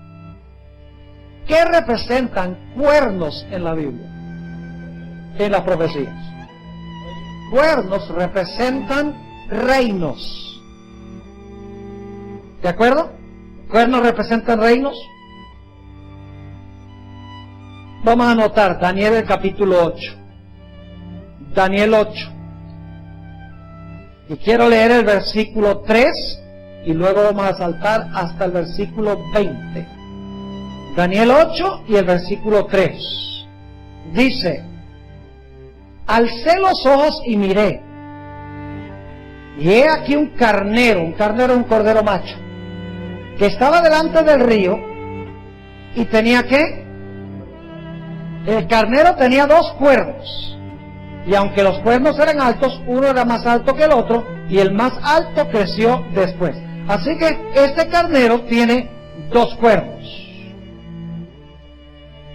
¿Qué representan cuernos en la Biblia? En las profecías. Cuernos representan reinos. ¿De acuerdo? Cuernos representan reinos. Vamos a anotar Daniel el capítulo 8. Daniel 8. Y quiero leer el versículo 3 y luego vamos a saltar hasta el versículo 20. Daniel 8 y el versículo 3. Dice, alcé los ojos y miré, y he aquí un carnero es un cordero macho, que estaba delante del río, y tenía ¿qué? El carnero tenía 2 cuernos, y aunque los cuernos eran altos, uno era más alto que el otro, y el más alto creció después. Así que este carnero tiene 2 cuernos.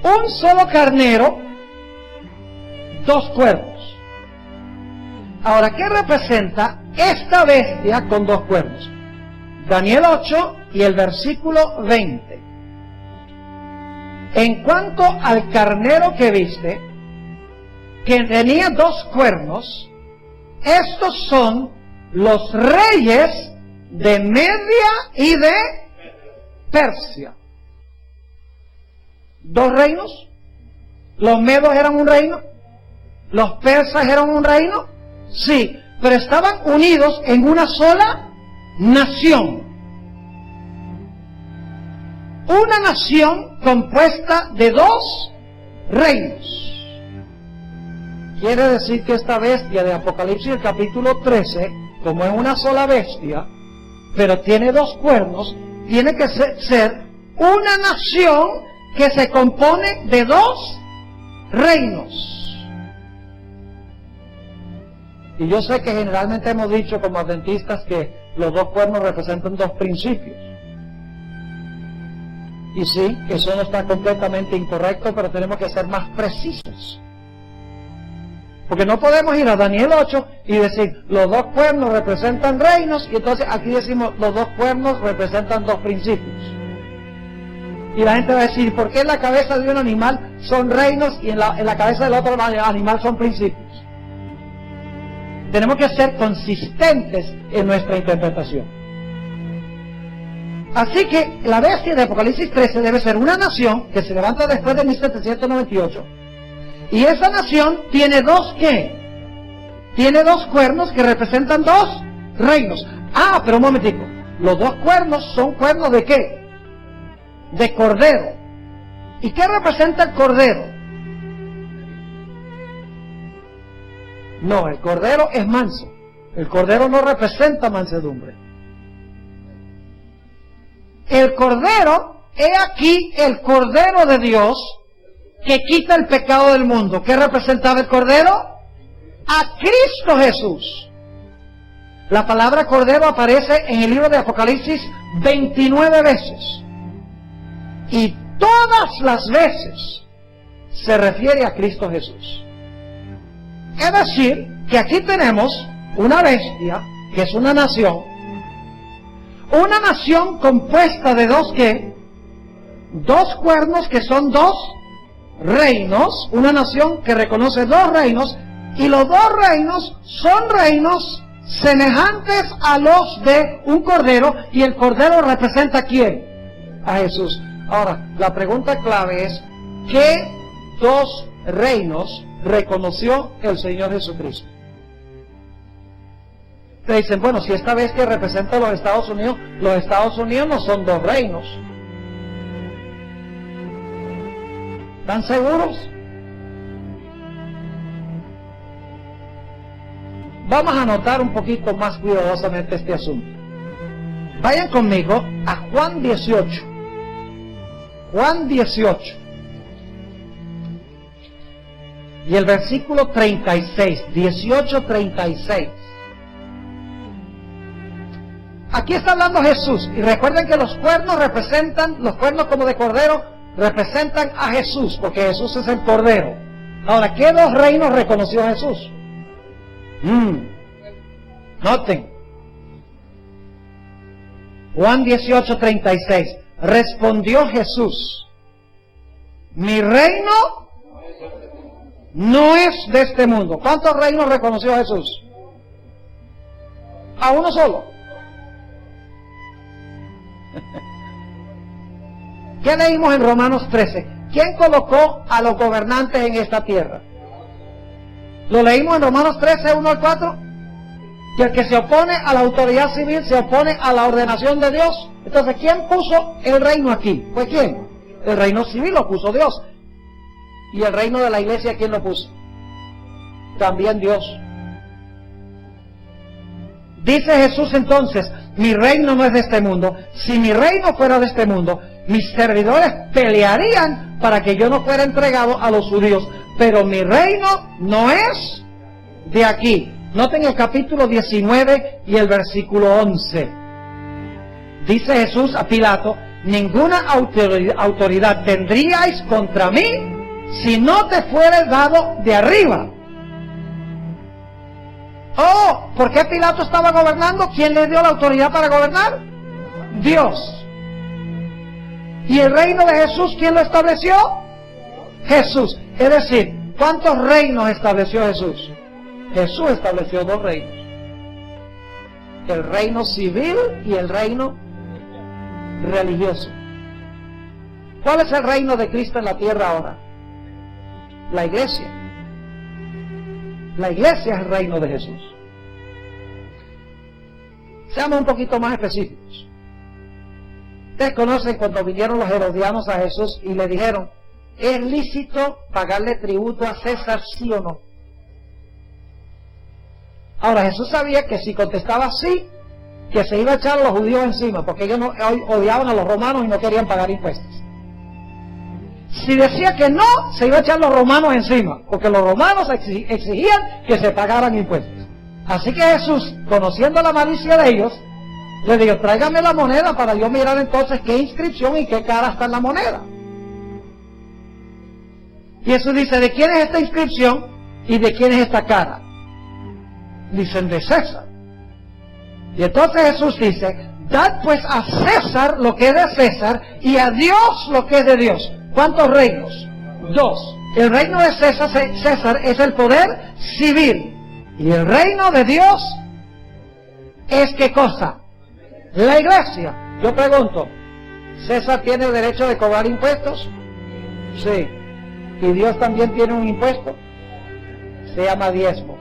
Un solo carnero, 2 cuernos. Ahora, ¿qué representa esta bestia con 2 cuernos? Daniel 8 y el versículo 20. En cuanto al carnero que viste, que tenía 2 cuernos, estos son los reyes de Media y de Persia. 2 reinos. Los medos eran un reino, ¿Los persas eran un reino? Sí, pero estaban unidos en una sola nación. Una nación compuesta de dos reinos. Quiere decir que esta bestia de Apocalipsis, el capítulo 13, como es una sola bestia, pero tiene dos cuernos, tiene que ser una nación que se compone de dos reinos. Y yo sé que generalmente hemos dicho como adventistas que los dos cuernos representan dos principios. Y sí, eso no está completamente incorrecto, pero tenemos que ser más precisos. Porque no podemos ir a Daniel 8 y decir, los dos cuernos representan reinos, y entonces aquí decimos, los dos cuernos representan dos principios. Y la gente va a decir, ¿por qué en la cabeza de un animal son reinos y en la cabeza del otro animal son principios? Tenemos que ser consistentes en nuestra interpretación. Así que la bestia de Apocalipsis 13 debe ser una nación que se levanta después de 1798. Y esa nación tiene dos ¿qué? Tiene dos cuernos que representan dos reinos. Ah, pero un momentico. Los dos cuernos son cuernos ¿de qué? De cordero. ¿Y qué representa el cordero? No, el cordero es manso. El cordero no representa mansedumbre. El cordero, he aquí el cordero de Dios que quita el pecado del mundo. ¿Qué representaba el cordero? A Cristo Jesús. La palabra cordero aparece en el libro de Apocalipsis 29 veces. Y todas las veces se refiere a Cristo Jesús. Es decir, que aquí tenemos una bestia, que es una nación compuesta de dos ¿qué? Dos cuernos que son dos reinos, una nación que reconoce dos reinos, y los dos reinos son reinos semejantes a los de un cordero, y el cordero representa ¿a quién? A Jesús. Ahora, la pregunta clave es, ¿qué dos reinos reconoció el Señor Jesucristo? Te dicen, bueno, si esta bestia representa a los Estados Unidos no son dos reinos. ¿Están seguros? Vamos a anotar un poquito más cuidadosamente este asunto. Vayan conmigo a Juan 18. Juan 18. Y el versículo 36, 18:36. Aquí está hablando Jesús. Y recuerden que los cuernos como de cordero, representan a Jesús, porque Jesús es el cordero. Ahora, ¿qué dos reinos reconoció Jesús? Noten. Juan 18:36. Respondió Jesús: mi reino no es de este mundo. ¿Cuántos reinos reconoció Jesús? A uno solo. ¿Qué leímos en Romanos 13? ¿Quién colocó a los gobernantes en esta tierra? ¿Lo leímos en Romanos 13, 1 al 4? Que el que se opone a la autoridad civil se opone a la ordenación de Dios. Entonces, ¿quién puso el reino aquí? ¿Fue quién? El reino civil lo puso Dios. ¿Y el reino de la iglesia quién lo puso? También Dios. Dice Jesús entonces, mi reino no es de este mundo. Si mi reino fuera de este mundo, mis servidores pelearían para que yo no fuera entregado a los judíos. Pero mi reino no es de aquí. Noten el capítulo 19 y el versículo 11. Dice Jesús a Pilato: ninguna autoridad tendríais contra mí si no te fuera dado de arriba. Oh, ¿por qué Pilato estaba gobernando? ¿Quién le dio la autoridad para gobernar? Dios. ¿Y el reino de Jesús quién lo estableció? Jesús. Es decir, ¿cuántos reinos estableció Jesús? Jesús estableció dos reinos: el reino civil y el reino religioso. ¿Cuál es el reino de Cristo en la tierra ahora? La iglesia. La iglesia es el reino de Jesús. Seamos un poquito más específicos. Ustedes conocen cuando vinieron los herodianos a Jesús y le dijeron, ¿es lícito pagarle tributo a César, sí o no? Ahora Jesús sabía que si contestaba sí, que se iba a echar a los judíos encima, porque ellos odiaban a los romanos y no querían pagar impuestos. Si decía que no, se iba a echar los romanos encima, porque los romanos exigían que se pagaran impuestos. Así que Jesús, conociendo la malicia de ellos, le dijo, tráigame la moneda para yo mirar entonces qué inscripción y qué cara está en la moneda. Y Jesús dice, ¿de quién es esta inscripción y de quién es esta cara? Dicen, de César. Y entonces Jesús dice, dad pues a César lo que es de César y a Dios lo que es de Dios. ¿Cuántos reinos? 2. El reino de César es el poder civil. Y el reino de Dios es ¿qué cosa? La iglesia. Yo pregunto, ¿César tiene derecho de cobrar impuestos? Sí. ¿Y Dios también tiene un impuesto? Se llama diezmo.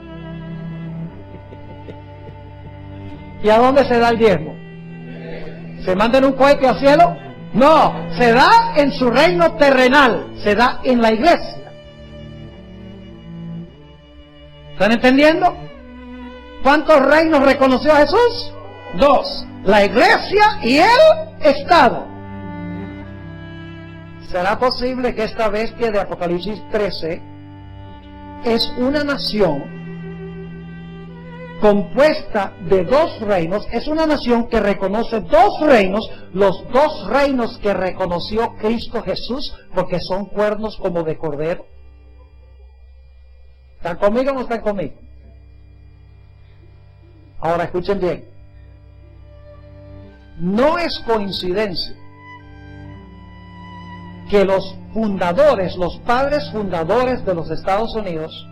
¿Y a dónde se da el diezmo? ¿Se manda en un cohete al cielo? No, se da en su reino terrenal, se da en la iglesia. ¿Están entendiendo? ¿Cuántos reinos reconoció Jesús? 2. La iglesia y el Estado. ¿Será posible que esta bestia de Apocalipsis 13 es una nación compuesta de 2 reinos? Es una nación que reconoce 2 reinos, los 2 reinos que reconoció Cristo Jesús, porque son cuernos como de cordero. ¿Están conmigo o no están conmigo? Ahora escuchen bien. No es coincidencia que los fundadores, los padres fundadores de los Estados Unidos,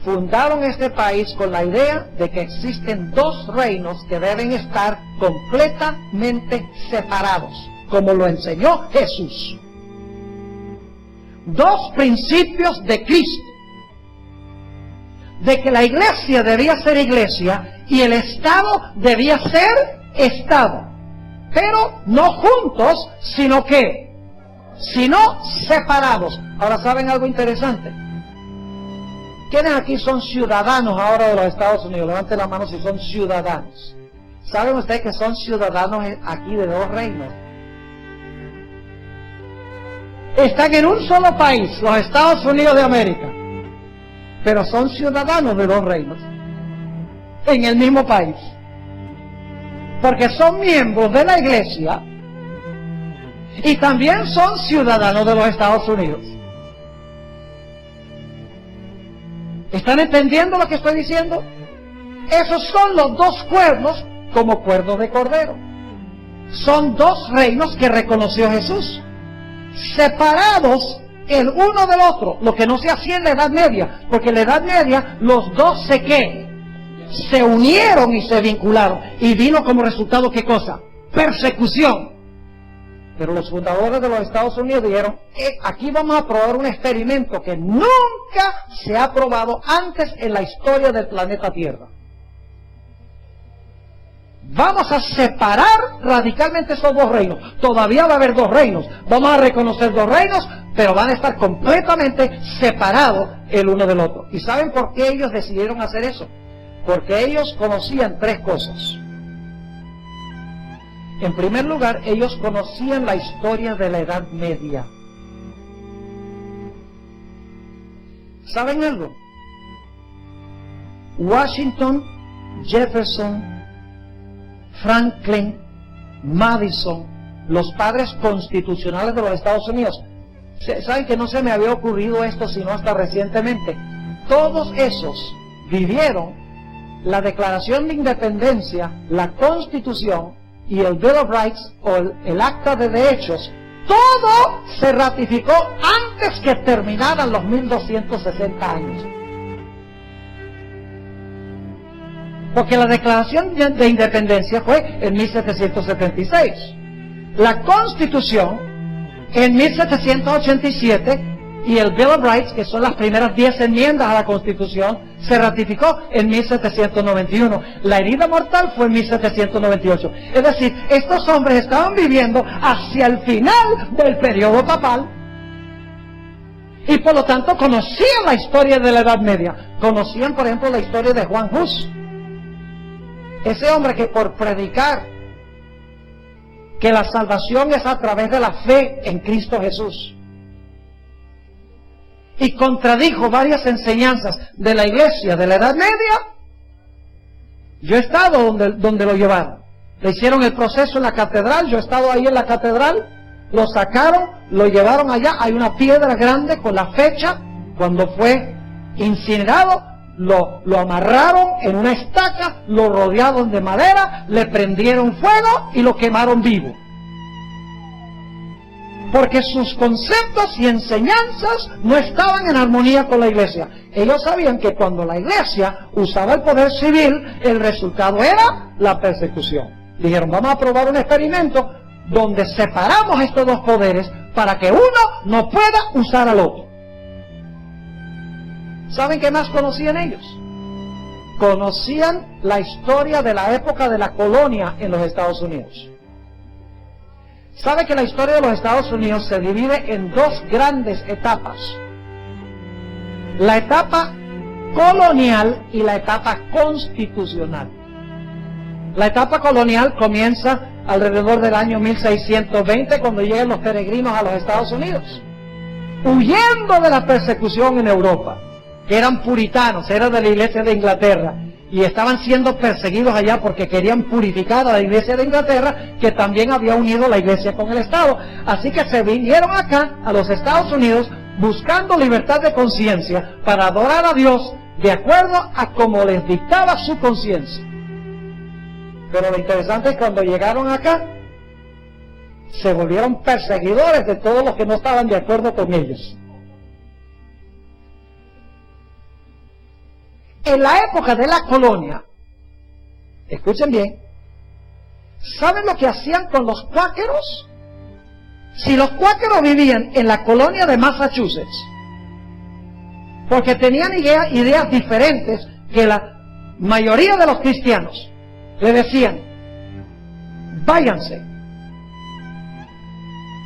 fundaron este país con la idea de que existen 2 reinos que deben estar completamente separados, como lo enseñó Jesús. 2 principios de Cristo, de que la iglesia debía ser iglesia y el Estado debía ser Estado, pero no juntos, sino separados. Ahora, ¿saben algo interesante? ¿Quiénes aquí son ciudadanos ahora de los Estados Unidos? Levanten la mano si son ciudadanos. ¿Saben ustedes que son ciudadanos aquí de 2 reinos? Están en un solo país, los Estados Unidos de América, pero son ciudadanos de 2 reinos en el mismo país, porque son miembros de la iglesia y también son ciudadanos de los Estados Unidos. ¿Están entendiendo lo que estoy diciendo? Esos son los 2 cuernos como cuernos de cordero. Son 2 reinos que reconoció Jesús, separados el uno del otro, lo que no se hacía en la Edad Media, porque en la Edad Media los 2 se unieron y se vincularon, y vino como resultado ¿qué cosa? Persecución. Pero los fundadores de los Estados Unidos dijeron, aquí vamos a probar un experimento que nunca se ha probado antes en la historia del planeta Tierra. Vamos a separar radicalmente esos 2 reinos. Todavía va a haber 2 reinos. Vamos a reconocer 2 reinos, pero van a estar completamente separados el uno del otro. ¿Y saben por qué ellos decidieron hacer eso? Porque ellos conocían 3 cosas. En primer lugar, ellos conocían la historia de la Edad Media. ¿Saben algo? Washington, Jefferson, Franklin, Madison, los padres constitucionales de los Estados Unidos. ¿Saben que no se me había ocurrido esto sino hasta recientemente? Todos esos vivieron la Declaración de Independencia, la Constitución y el Bill of Rights o el Acta de Derechos. Todo se ratificó antes que terminaran los 1260 años. Porque la Declaración de Independencia fue en 1776. La Constitución en 1787 Y el Bill of Rights, que son las primeras 10 enmiendas a la Constitución, se ratificó en 1791. La herida mortal fue en 1798. Es decir, estos hombres estaban viviendo hacia el final del periodo papal. Y por lo tanto conocían la historia de la Edad Media. Conocían, por ejemplo, la historia de Juan Hus. Ese hombre que por predicar que la salvación es a través de la fe en Cristo Jesús, y contradijo varias enseñanzas de la iglesia de la Edad Media, yo he estado donde lo llevaron. Le hicieron el proceso en la catedral, yo he estado ahí en la catedral, lo sacaron, lo llevaron allá, hay una piedra grande con la fecha, cuando fue incinerado, lo amarraron en una estaca, lo rodearon de madera, le prendieron fuego y lo quemaron vivo. Porque sus conceptos y enseñanzas no estaban en armonía con la iglesia. Ellos sabían que cuando la iglesia usaba el poder civil, el resultado era la persecución. Dijeron, vamos a probar un experimento donde separamos estos dos poderes para que uno no pueda usar al otro. ¿Saben qué más conocían ellos? Conocían la historia de la época de la colonia en los Estados Unidos. ¿Sabe que la historia de los Estados Unidos se divide en dos grandes etapas? La etapa colonial y la etapa constitucional. La etapa colonial comienza alrededor del año 1620, cuando llegan los peregrinos a los Estados Unidos, huyendo de la persecución en Europa, que eran puritanos, eran de la iglesia de Inglaterra, y estaban siendo perseguidos allá porque querían purificar a la iglesia de Inglaterra, que también había unido la iglesia con el Estado. Así que se vinieron acá, a los Estados Unidos, buscando libertad de conciencia para adorar a Dios de acuerdo a como les dictaba su conciencia. Pero lo interesante es que cuando llegaron acá, se volvieron perseguidores de todos los que no estaban de acuerdo con ellos. En la época de la colonia, escuchen bien, ¿saben lo que hacían con los cuáqueros? Si los cuáqueros vivían en la colonia de Massachusetts, porque tenían ideas diferentes que la mayoría de los cristianos, le decían, váyanse,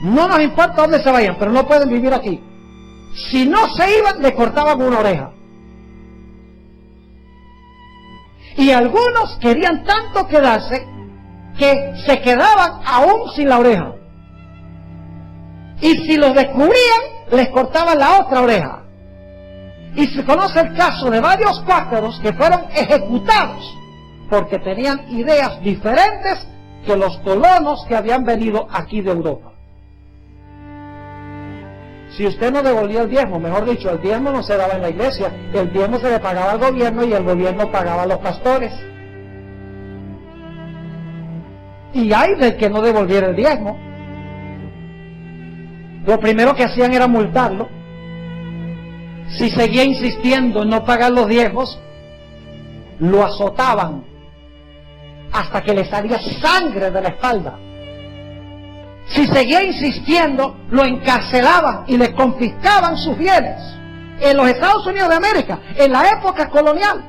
no nos importa dónde se vayan, pero no pueden vivir aquí. Si no se iban, le cortaban una oreja. Y algunos querían tanto quedarse que se quedaban aún sin la oreja. Y si los descubrían, les cortaban la otra oreja. Y se conoce el caso de varios cuáqueros que fueron ejecutados porque tenían ideas diferentes que los colonos que habían venido aquí de Europa. Si usted no devolvía el diezmo, mejor dicho, el diezmo no se daba en la iglesia, el diezmo se le pagaba al gobierno y el gobierno pagaba a los pastores. Y hay del que no devolviera el diezmo. Lo primero que hacían era multarlo. Si seguía insistiendo en no pagar los diezmos, lo azotaban hasta que le salía sangre de la espalda. Si seguía insistiendo, lo encarcelaban y le confiscaban sus bienes. En los Estados Unidos de América, en la época colonial.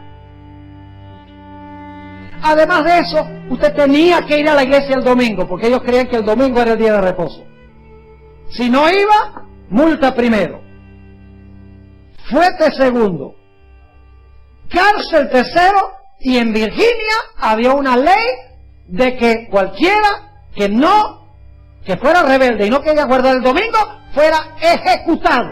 Además de eso, usted tenía que ir a la iglesia el domingo, porque ellos creían que el domingo era el día de reposo. Si no iba, multa primero, fuete segundo, cárcel tercero, y en Virginia había una ley de que cualquiera que fuera rebelde y no quería guardar el domingo, fuera ejecutado.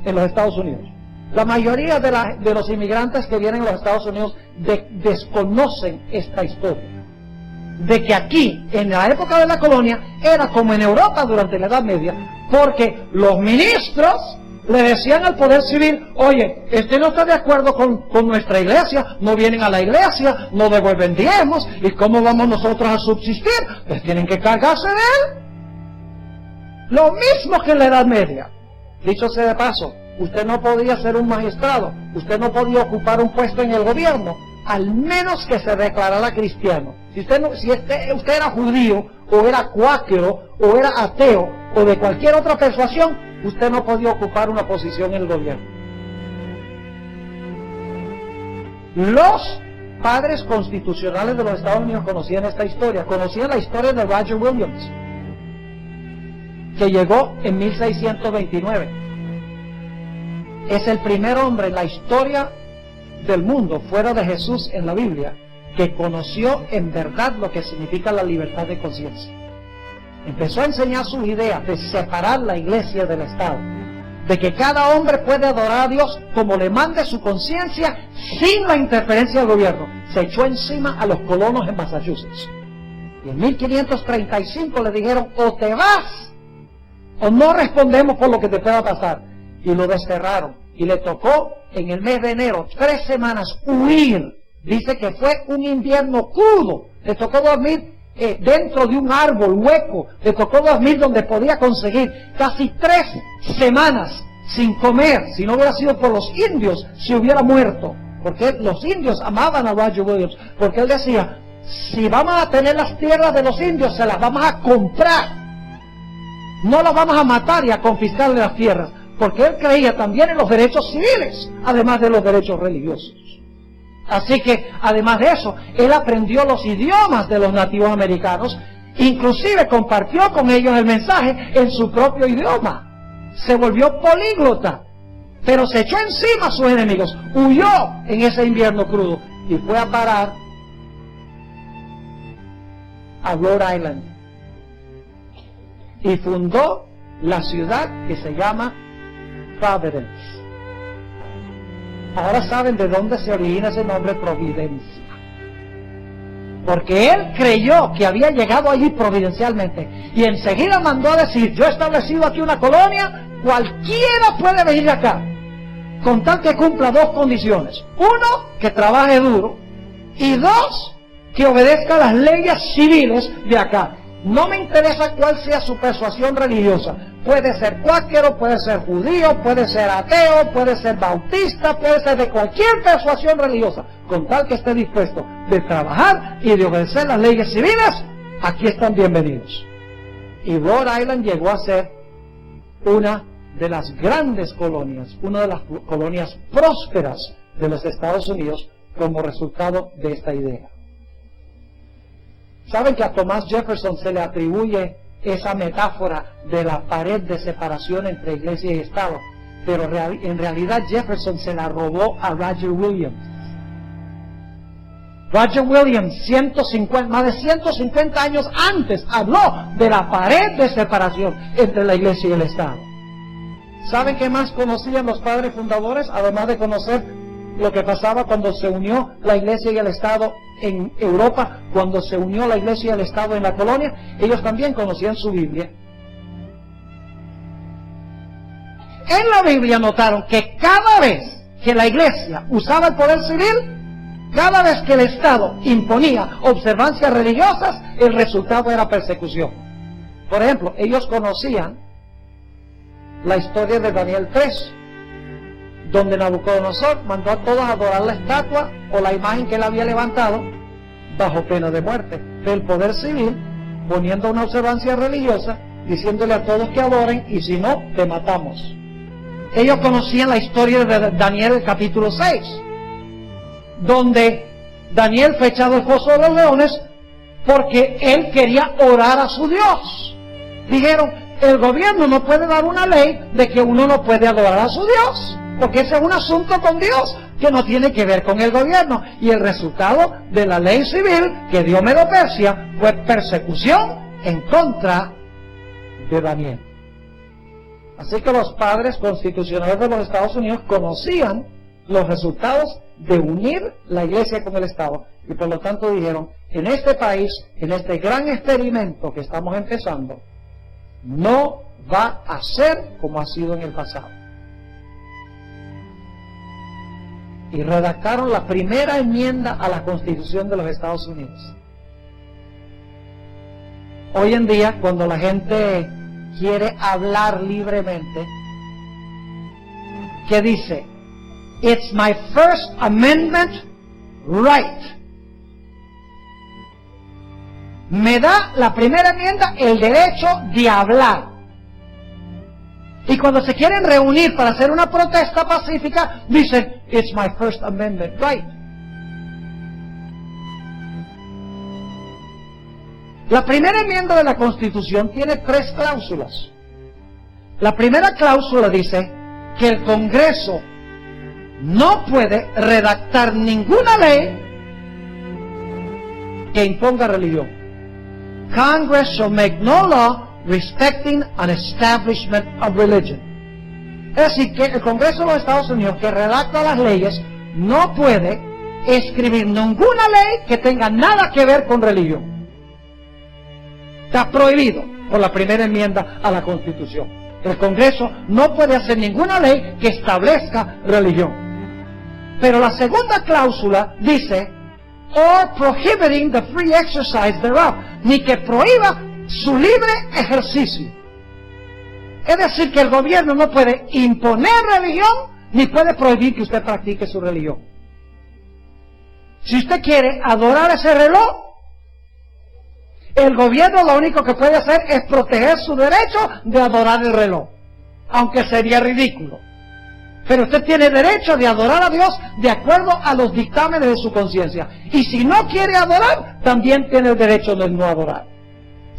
En los Estados Unidos. La mayoría de los inmigrantes que vienen a los Estados Unidos desconocen esta historia. De que aquí, en la época de la colonia, era como en Europa durante la Edad Media, porque los ministros le decían al poder civil, oye, este no está de acuerdo con nuestra iglesia, no vienen a la iglesia, no devuelven diezmos, ¿y cómo vamos nosotros a subsistir? Pues tienen que cargarse de él. Lo mismo que en la Edad Media. Dicho sea de paso, usted no podía ser un magistrado, usted no podía ocupar un puesto en el gobierno, al menos que se declarara cristiano. Si usted era judío, o era cuáquero, o era ateo, o de cualquier otra persuasión, usted no podía ocupar una posición en el gobierno. Los padres constitucionales de los Estados Unidos conocían esta historia, conocían la historia de Roger Williams, que llegó en 1629. Es el primer hombre en la historia del mundo, fuera de Jesús en la Biblia, que conoció en verdad lo que significa la libertad de conciencia. Empezó a enseñar sus ideas de separar la iglesia del Estado, de que cada hombre puede adorar a Dios como le mande su conciencia sin la interferencia del gobierno. Se echó encima a los colonos en Massachusetts. Y en 1535 le dijeron, o te vas, o no respondemos por lo que te pueda pasar. Y lo desterraron. Y le tocó en el mes de enero, 3 semanas, huir. Dice que fue un invierno crudo. Le tocó dormir dentro de un árbol hueco. Le tocó dormir donde podía conseguir casi 3 semanas sin comer. Si no hubiera sido por los indios, se hubiera muerto. Porque los indios amaban a Roger Williams. Porque él decía, si vamos a tener las tierras de los indios, se las vamos a comprar. No las vamos a matar y a confiscarle las tierras. Porque él creía también en los derechos civiles, además de los derechos religiosos. Así que, además de eso, él aprendió los idiomas de los nativos americanos, inclusive compartió con ellos el mensaje en su propio idioma. Se volvió políglota, pero se echó encima a sus enemigos, huyó en ese invierno crudo y fue a parar a Rhode Island. Y fundó la ciudad que se llama Providence. Ahora saben de dónde se origina ese nombre, Providencia. Porque él creyó que había llegado allí providencialmente. Y enseguida mandó a decir, yo he establecido aquí una colonia, cualquiera puede venir acá, con tal que cumpla 2 condiciones. 1, que trabaje duro. Y 2, que obedezca las leyes civiles de acá. No me interesa cuál sea su persuasión religiosa. Puede ser cuáquero, puede ser judío, puede ser ateo, puede ser bautista, puede ser de cualquier persuasión religiosa. Con tal que esté dispuesto de trabajar y de obedecer las leyes civiles, aquí están bienvenidos. Y Rhode Island llegó a ser una de las grandes colonias, una de las colonias prósperas de los Estados Unidos como resultado de esta idea. ¿Saben que a Thomas Jefferson se le atribuye esa metáfora de la pared de separación entre iglesia y Estado? Pero en realidad Jefferson se la robó a Roger Williams. Roger Williams, más de 150 años antes, habló de la pared de separación entre la iglesia y el Estado. ¿Saben qué más conocían los padres fundadores? Además de conocer lo que pasaba cuando se unió la iglesia y el Estado en Europa, cuando se unió la iglesia y el Estado en la colonia, ellos también conocían su Biblia. En la Biblia notaron que cada vez que la iglesia usaba el poder civil, cada vez que el Estado imponía observancias religiosas, el resultado era persecución. Por ejemplo, ellos conocían la historia de Daniel 3, donde Nabucodonosor mandó a todos a adorar la estatua o la imagen que él había levantado bajo pena de muerte. Del poder civil, poniendo una observancia religiosa, diciéndole a todos que adoren, y si no, te matamos. Ellos conocían la historia de Daniel, el capítulo 6, donde Daniel fue echado al foso de los leones porque él quería orar a su Dios. Dijeron, el gobierno no puede dar una ley de que uno no puede adorar a su Dios, porque ese es un asunto con Dios que no tiene que ver con el gobierno. Y el resultado de la ley civil que dio Medo-Persia fue persecución en contra de Daniel. Así que los padres constitucionales de los Estados Unidos conocían los resultados de unir la iglesia con el Estado. Y por lo tanto dijeron, en este país, en este gran experimento que estamos empezando, no va a ser como ha sido en el pasado. Y redactaron la primera enmienda a la Constitución de los Estados Unidos. Hoy en día, cuando la gente quiere hablar libremente, ¿qué dice? It's my first amendment right. Me da la primera enmienda el derecho de hablar. Y cuando se quieren reunir para hacer una protesta pacífica, dicen, it's my First Amendment right. La primera enmienda de la Constitución tiene 3 cláusulas. La primera cláusula dice que el Congreso no puede redactar ninguna ley que imponga religión. Congress shall make no law respecting an establishment of religion. Es decir, que el Congreso de los Estados Unidos, que redacta las leyes, no puede escribir ninguna ley que tenga nada que ver con religión. Está prohibido por la primera enmienda a la Constitución. El Congreso no puede hacer ninguna ley que establezca religión. Pero la segunda cláusula dice, or prohibiting the free exercise thereof, ni que prohíba su libre ejercicio. Es decir, que el gobierno no puede imponer religión, ni puede prohibir que usted practique su religión. Si usted quiere adorar ese reloj, el gobierno lo único que puede hacer es proteger su derecho de adorar el reloj, aunque sería ridículo. Pero usted tiene derecho de adorar a Dios de acuerdo a los dictámenes de su conciencia. Y si no quiere adorar, también tiene el derecho de no adorar.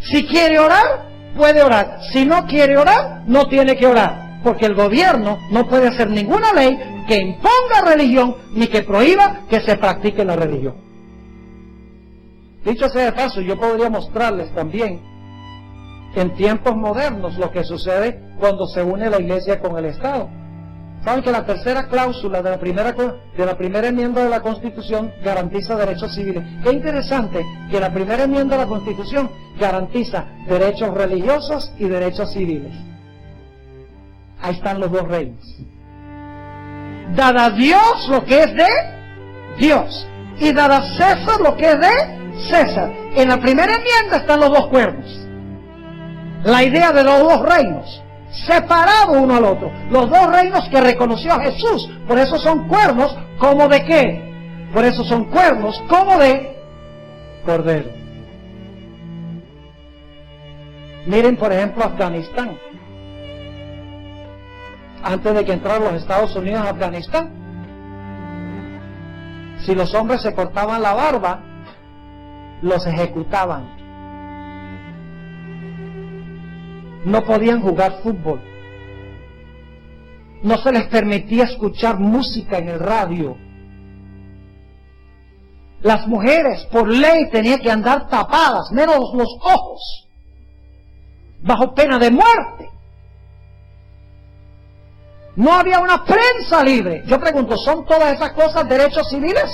Si quiere orar, puede orar. Si no quiere orar, no tiene que orar. Porque el gobierno no puede hacer ninguna ley que imponga religión ni que prohíba que se practique la religión. Dicho sea de paso, yo podría mostrarles también en tiempos modernos lo que sucede cuando se une la Iglesia con el Estado. Saben que la tercera cláusula de la primera enmienda de la Constitución garantiza derechos civiles. Qué interesante que la primera enmienda de la Constitución garantiza derechos religiosos y derechos civiles. Ahí están los 2 reinos. Dada a Dios lo que es de Dios y dada a César lo que es de César. En la primera enmienda están los 2 cuernos. La idea de los 2 reinos, separados uno al otro. Los 2 reinos que reconoció a Jesús. Por eso son cuernos como de qué. Por eso son cuernos como de cordero. Miren por ejemplo Afganistán. Antes de que entraran los Estados Unidos a Afganistán, si los hombres se cortaban la barba, los ejecutaban. No podían jugar fútbol. No se les permitía escuchar música en el radio. Las mujeres, por ley, tenían que andar tapadas, menos los ojos, bajo pena de muerte. No había una prensa libre. Yo pregunto, ¿son todas esas cosas derechos civiles?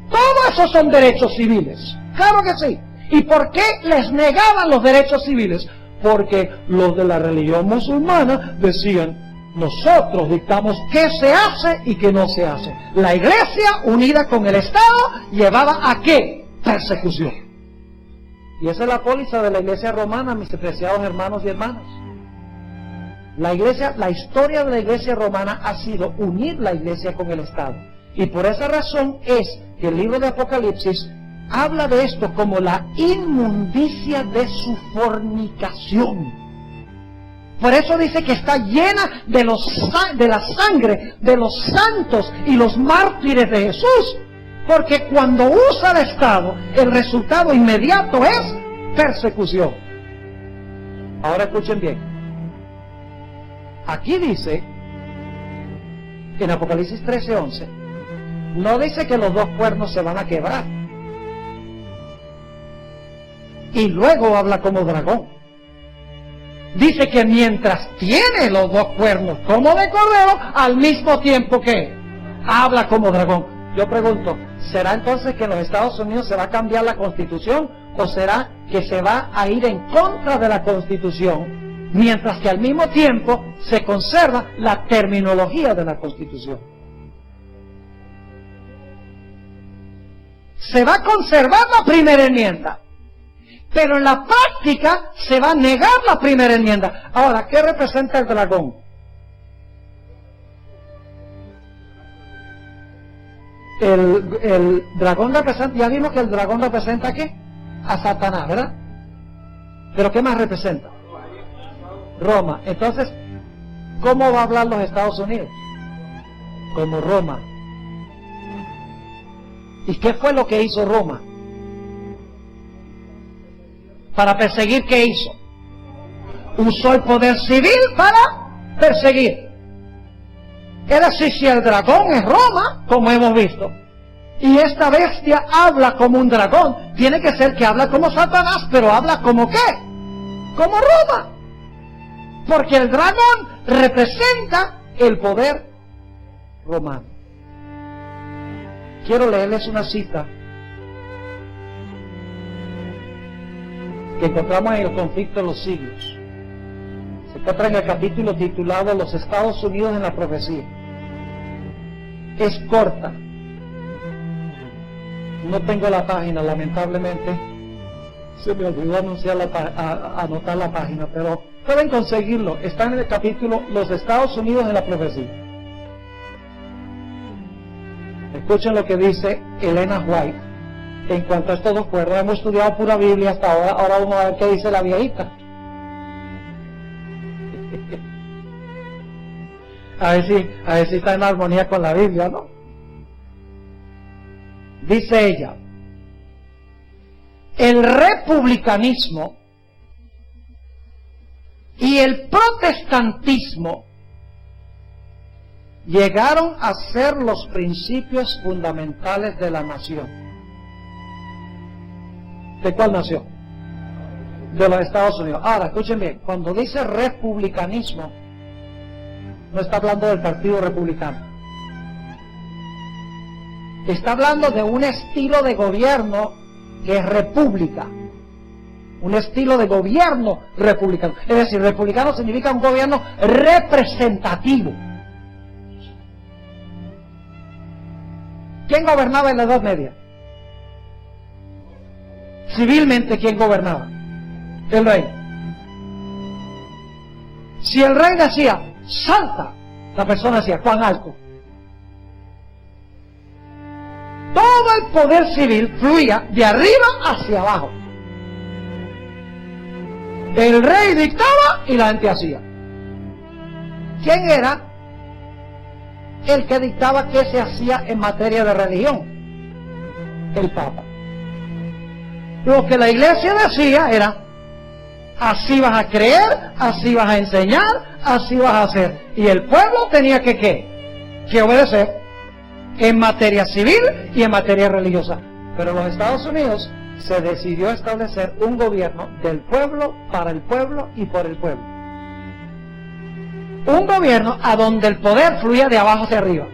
Todos esos son derechos civiles. Claro que sí. ¿Y por qué les negaban los derechos civiles? Porque los de la religión musulmana decían, nosotros dictamos qué se hace y qué no se hace. La Iglesia, unida con el Estado, llevaba a qué? Persecución. Y esa es la póliza de la Iglesia romana, mis apreciados hermanos y hermanas. La historia de la Iglesia romana ha sido unir la Iglesia con el Estado. Y por esa razón es que el libro de Apocalipsis habla de esto como la inmundicia de su fornicación. Por eso dice que está llena de la sangre de los santos y los mártires de Jesús. Porque cuando usa el Estado, el resultado inmediato es persecución. Ahora escuchen bien. Aquí dice, en Apocalipsis 13:11, no dice que los 2 cuernos se van a quebrar. Y luego habla como dragón. Dice que mientras tiene los 2 cuernos como de cordero, al mismo tiempo que habla como dragón. Yo pregunto, ¿será entonces que en los Estados Unidos se va a cambiar la Constitución? ¿O será que se va a ir en contra de la Constitución, mientras que al mismo tiempo se conserva la terminología de la Constitución? Se va a conservar la primera enmienda, pero en la práctica se va a negar la primera enmienda. Ahora, ¿qué representa el dragón? el dragón representa, ya vimos que el dragón representa ¿a qué? A Satanás, ¿verdad? Pero ¿qué más representa? Roma. Entonces, ¿cómo va a hablar los Estados Unidos? Como Roma. ¿Y qué fue lo que hizo Roma? Para perseguir, ¿qué hizo? Usó el poder civil para perseguir. Es decir, si el dragón es Roma, como hemos visto, y esta bestia habla como un dragón, tiene que ser que habla como Satanás, pero habla como ¿qué? Como Roma. Porque el dragón representa el poder romano. Quiero leerles una cita que encontramos en el conflicto de los siglos. Se encuentra en el capítulo titulado Los Estados Unidos en la profecía. Es corta. No tengo la página, lamentablemente. Se me olvidó anotar la página, pero pueden conseguirlo. Está en el capítulo Los Estados Unidos en la profecía. Escuchen lo que dice Elena White en cuanto a estos dos cuerdos. Hemos estudiado pura Biblia hasta ahora. Ahora vamos a ver qué dice la viejita. A ver si está en armonía con la Biblia, ¿no? Dice ella: el republicanismo y el protestantismo llegaron a ser los principios fundamentales de la nación. ¿De cuál nación? De los Estados Unidos. Ahora, escuchen bien, cuando dice republicanismo, no está hablando del Partido Republicano. Está hablando de un estilo de gobierno que es república. Un estilo de gobierno republicano. Es decir, republicano significa un gobierno representativo. ¿Quién gobernaba en la Edad Media? Civilmente, ¿quién gobernaba? El rey. Si el rey decía, salta, la persona decía, cuán alto. Todo el poder civil fluía de arriba hacia abajo. El rey dictaba y la gente hacía. ¿Quién era el que dictaba qué se hacía en materia de religión? El Papa. Lo que la iglesia decía era, así vas a creer, así vas a enseñar, así vas a hacer. Y el pueblo tenía que ¿qué? Que obedecer en materia civil y en materia religiosa. Pero en los Estados Unidos se decidió establecer un gobierno del pueblo, para el pueblo y por el pueblo. Un gobierno a donde el poder fluía de abajo hacia arriba.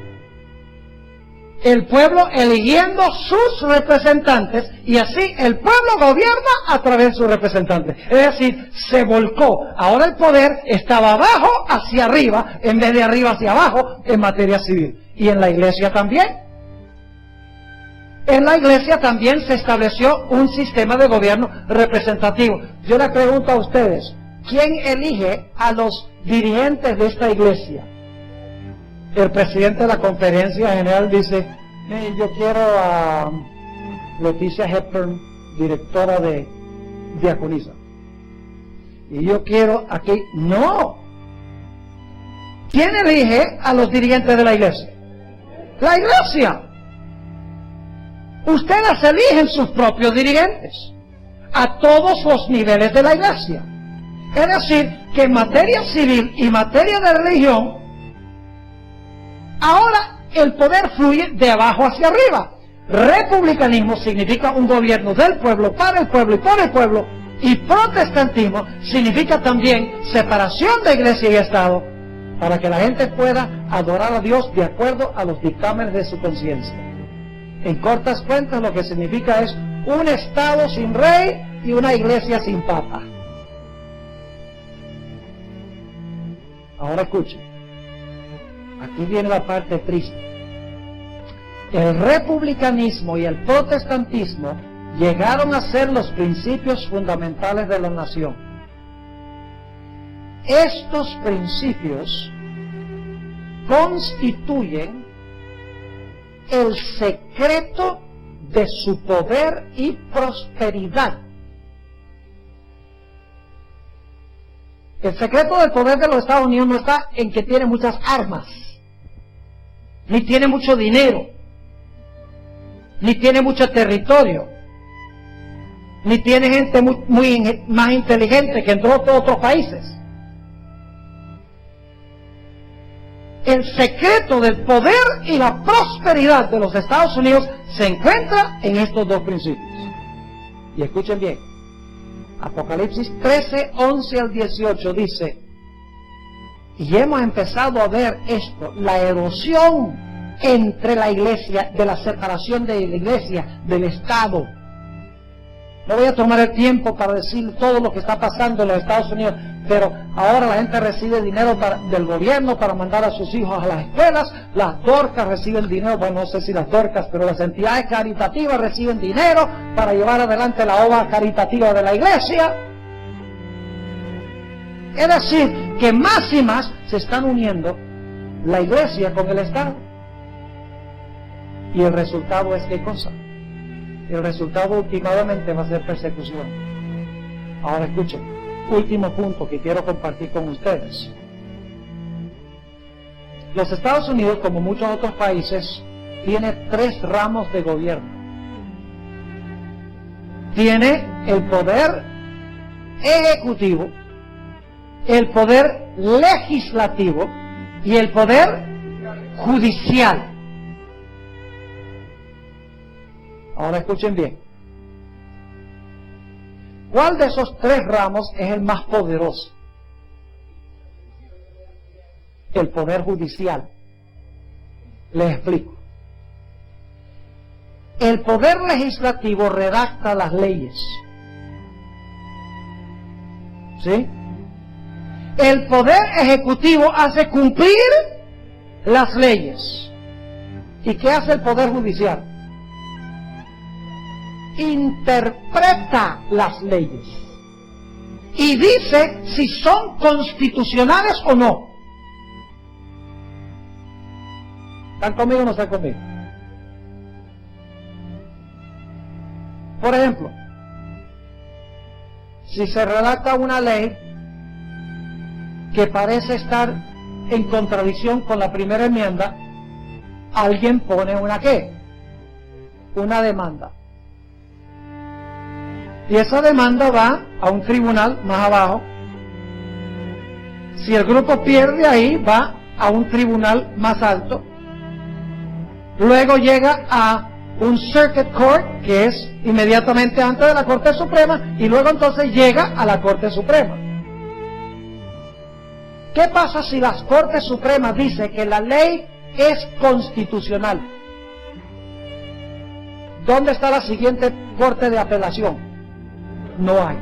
El pueblo eligiendo sus representantes y así el pueblo gobierna a través de sus representantes. Es decir, se volcó. Ahora el poder estaba abajo hacia arriba en vez de arriba hacia abajo en materia civil. Y en la iglesia también. En la iglesia también se estableció un sistema de gobierno representativo. Yo les pregunto a ustedes, ¿quién elige a los dirigentes de esta iglesia? El presidente de la conferencia general dice, yo quiero a Leticia Hepburn, directora de diaconisa. Y yo quiero aquí. No. ¿Quién elige a los dirigentes de la iglesia? La iglesia. Ustedes eligen sus propios dirigentes a todos los niveles de la iglesia. Es decir, que en materia civil y materia de religión, ahora el poder fluye de abajo hacia arriba. Republicanismo significa un gobierno del pueblo, para el pueblo y por el pueblo. Y protestantismo significa también separación de iglesia y Estado, para que la gente pueda adorar a Dios de acuerdo a los dictámenes de su conciencia. En cortas cuentas, lo que significa es un Estado sin rey y una iglesia sin papa. Ahora escuchen. Aquí viene la parte triste. El republicanismo y el protestantismo llegaron a ser los principios fundamentales de la nación. Estos principios constituyen el secreto de su poder y prosperidad. El secreto del poder de los Estados Unidos no está en que tiene muchas armas, ni tiene mucho dinero, ni tiene mucho territorio, ni tiene gente muy más inteligente que en todos otros países. El secreto del poder y la prosperidad de los Estados Unidos se encuentra en estos dos principios. Y escuchen bien, Apocalipsis 13, 11 al 18 dice, y hemos empezado a ver esto, la erosión entre la iglesia, de la separación de la iglesia del Estado. No voy a tomar el tiempo para decir todo lo que está pasando en los Estados Unidos, pero ahora la gente recibe dinero del gobierno para mandar a sus hijos a las escuelas, las dorcas reciben dinero, bueno, no sé si las dorcas, pero las entidades caritativas reciben dinero para llevar adelante la obra caritativa de la iglesia. Es decir, que más y más se están uniendo la iglesia con el Estado. Y el resultado es ¿qué cosa? El resultado últimamente va a ser persecución. Ahora escuchen, último punto que quiero compartir con ustedes. Los Estados Unidos, como muchos otros países, tiene 3 ramos de gobierno. Tiene el poder ejecutivo, el poder legislativo y el poder judicial. Ahora escuchen bien. ¿Cuál de esos 3 ramos es el más poderoso? El poder judicial. Les explico. El poder legislativo redacta las leyes. ¿Sí? El poder ejecutivo hace cumplir las leyes. ¿Y qué hace el poder judicial? Interpreta las leyes y dice si son constitucionales o no. ¿Están conmigo o no están conmigo? Por ejemplo, si se redacta una ley que parece estar en contradicción con la primera enmienda, alguien pone una ¿qué? Una demanda. Y esa demanda va a un tribunal más abajo. Si el grupo pierde ahí, va a un tribunal más alto. Luego llega a un Circuit Court, que es inmediatamente antes de la Corte Suprema, y luego entonces llega a la Corte Suprema. ¿Qué pasa si la Corte Suprema dice que la ley es constitucional? ¿Dónde está la siguiente Corte de Apelación? No hay.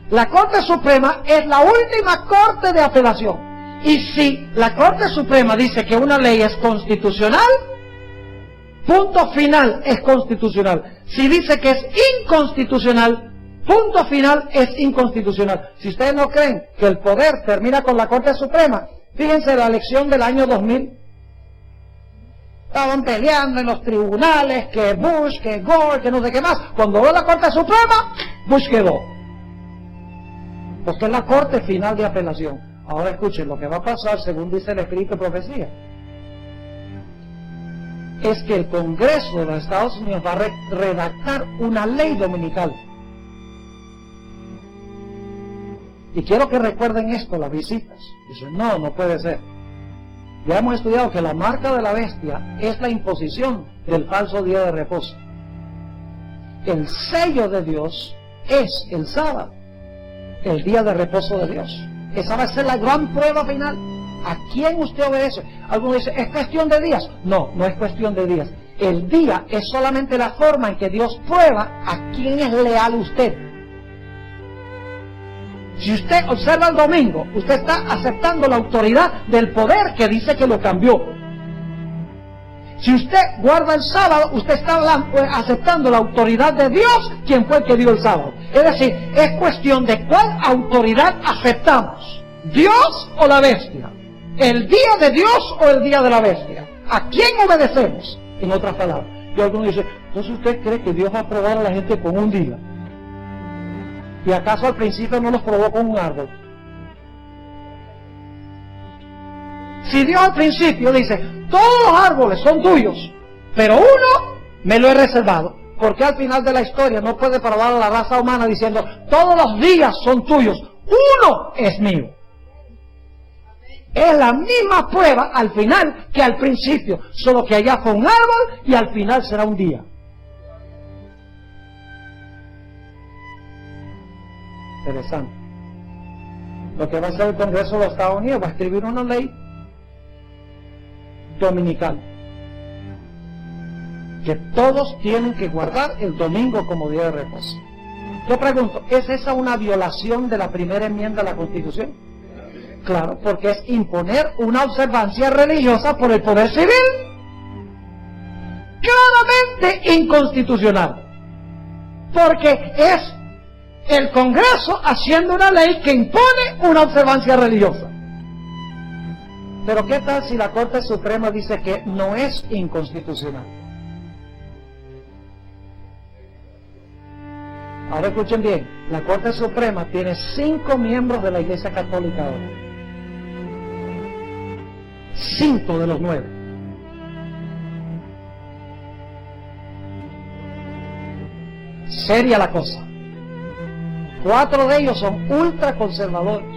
La Corte Suprema es la última Corte de Apelación. Y si la Corte Suprema dice que una ley es constitucional, punto final, es constitucional. Si dice que es inconstitucional, punto final, es inconstitucional. Si ustedes no creen que el poder termina con la Corte Suprema, fíjense la elección del año 2000. Estaban peleando en los tribunales, que Bush, que Gore, que no sé qué más. Cuando vio la Corte Suprema, Bush quedó. Porque es la Corte Final de Apelación. Ahora escuchen, lo que va a pasar, según dice el Espíritu de Profecía, es que el Congreso de los Estados Unidos va a redactar una ley dominical. Y quiero que recuerden esto, las visitas. Dicen, no puede ser. Ya hemos estudiado que la marca de la bestia es la imposición del falso día de reposo. El sello de Dios es el sábado, el día de reposo de Dios. Esa va a ser la gran prueba final. ¿A quién usted obedece? Algunos dicen, ¿es cuestión de días? No, no es cuestión de días. El día es solamente la forma en que Dios prueba a quién es leal usted. Si usted observa el domingo, usted está aceptando la autoridad del poder que dice que lo cambió. Si usted guarda el sábado, usted está aceptando la autoridad de Dios, quien fue el que dio el sábado. Es decir, es cuestión de cuál autoridad aceptamos, Dios o la bestia, el día de Dios o el día de la bestia. ¿A quién obedecemos? En otras palabras. Y algunos dicen, entonces usted cree que Dios va a probar a la gente con un día. ¿Y acaso al principio no los probó con un árbol? Si Dios al principio dice, todos los árboles son tuyos, pero uno me lo he reservado, ¿por qué al final de la historia no puede probar a la raza humana diciendo, todos los días son tuyos, uno es mío? Es la misma prueba al final que al principio, solo que allá fue un árbol y al final será un día. Interesante. Lo que va a hacer el Congreso de los Estados Unidos va a escribir una ley dominical que todos tienen que guardar el domingo como día de reposo. Yo pregunto, ¿es esa una violación de la primera enmienda de la Constitución? Claro, porque es imponer una observancia religiosa por el poder civil. Claramente inconstitucional. Porque es el Congreso haciendo una ley que impone una observancia religiosa. Pero ¿qué tal si la Corte Suprema dice que no es inconstitucional? Ahora escuchen bien, la Corte Suprema tiene 5 miembros de la Iglesia Católica ahora. 5 de los 9. Seria la cosa. 4 de ellos son ultraconservadores.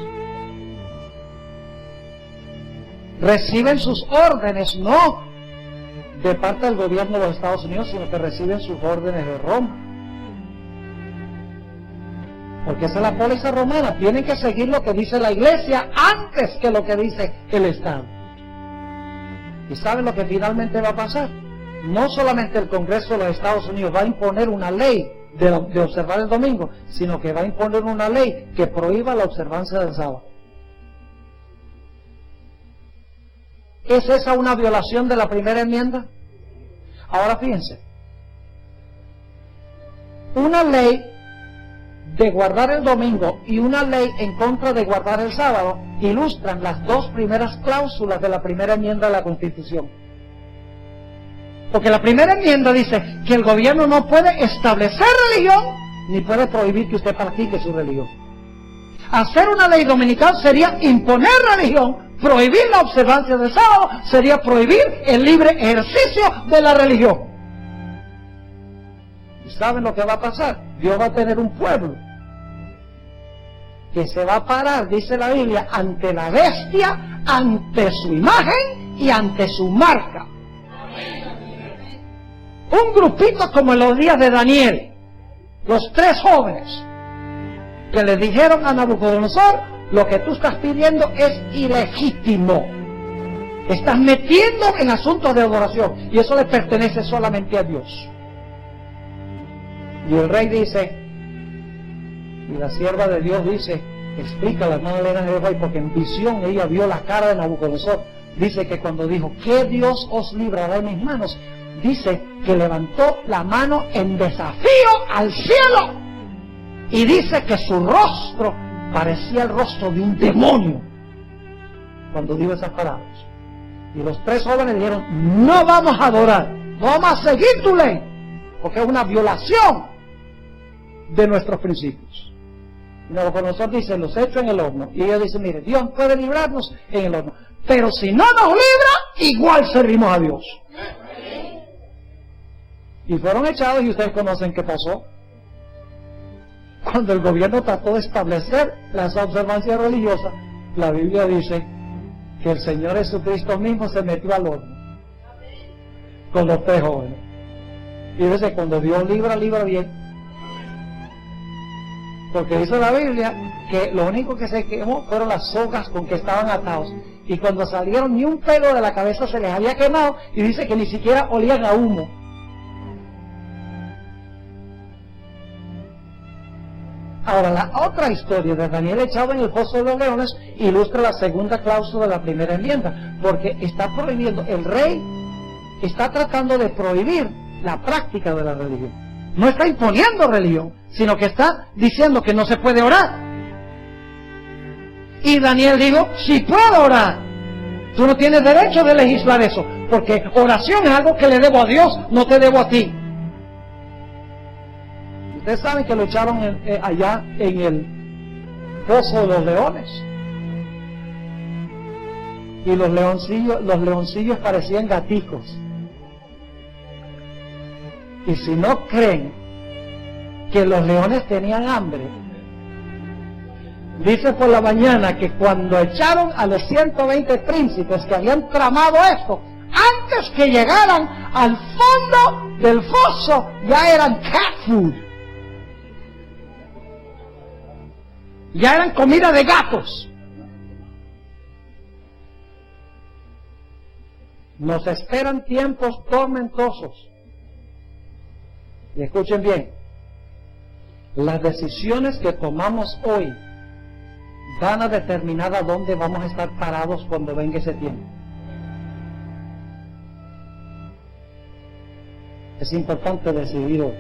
Reciben sus órdenes no de parte del gobierno de los Estados Unidos, sino que reciben sus órdenes de Roma. Porque esa es la póliza romana. Tienen que seguir lo que dice la Iglesia antes que lo que dice el Estado. ¿Y saben lo que finalmente va a pasar? No solamente el Congreso de los Estados Unidos va a imponer una ley de observar el domingo, sino que va a imponer una ley que prohíba la observancia del sábado. ¿Es esa una violación de la primera enmienda? Ahora fíjense, una ley de guardar el domingo y una ley en contra de guardar el sábado ilustran las 2 primeras cláusulas de la primera enmienda de la Constitución. Porque la primera enmienda dice que el gobierno no puede establecer religión ni puede prohibir que usted practique su religión. Hacer una ley dominical sería imponer religión, prohibir la observancia del sábado sería prohibir el libre ejercicio de la religión. ¿Y saben lo que va a pasar? Dios va a tener un pueblo que se va a parar, dice la Biblia, ante la bestia, ante su imagen y ante su marca. Un grupito como en los días de Daniel, los 3 jóvenes que le dijeron a Nabucodonosor, lo que tú estás pidiendo es ilegítimo, estás metiendo en asuntos de adoración y eso le pertenece solamente a Dios. Y el rey dice, y la sierva de Dios dice, explica la hermana Elena de Jehová, porque en visión ella vio la cara de Nabucodonosor. Dice que cuando dijo, ¿qué Dios os librará de mis manos? Dice que levantó la mano en desafío al cielo y dice que su rostro parecía el rostro de un demonio cuando dijo esas palabras. Y los 3 jóvenes dijeron, no vamos a adorar, no vamos a seguir tu ley, porque es una violación de nuestros principios. Y Nabucodonosor dice, los echo en el horno. Y ellos dicen, mire, Dios puede librarnos en el horno, pero si no nos libra, igual servimos a Dios. Y fueron echados y ustedes conocen qué pasó. Cuando el gobierno trató de establecer las observancias religiosas, la Biblia dice que el Señor Jesucristo mismo se metió al horno con los 3 jóvenes. Y dice, cuando Dios libra, libra bien. Porque dice la Biblia que lo único que se quemó fueron las sogas con que estaban atados. Y cuando salieron, ni un pelo de la cabeza se les había quemado, y dice que ni siquiera olían a humo. Ahora, la otra historia de Daniel echado en el foso de los leones ilustra la segunda cláusula de la primera enmienda, porque está prohibiendo, el rey está tratando de prohibir la práctica de la religión. No está imponiendo religión, sino que está diciendo que no se puede orar. Y Daniel dijo, si puedo orar, tú no tienes derecho de legislar eso, porque oración es algo que le debo a Dios, no te debo a ti. Ustedes saben que lo echaron allá en el Pozo de los Leones. Y los leoncillos parecían gaticos. Y si no creen que los leones tenían hambre, dice por la mañana que cuando echaron a los 120 príncipes que habían tramado esto, antes que llegaran al fondo del foso, ya eran cat food. Ya eran comida de gatos. Nos esperan tiempos tormentosos. Y escuchen bien, las decisiones que tomamos hoy van a determinar a dónde vamos a estar parados cuando venga ese tiempo. Es importante decidir hoy.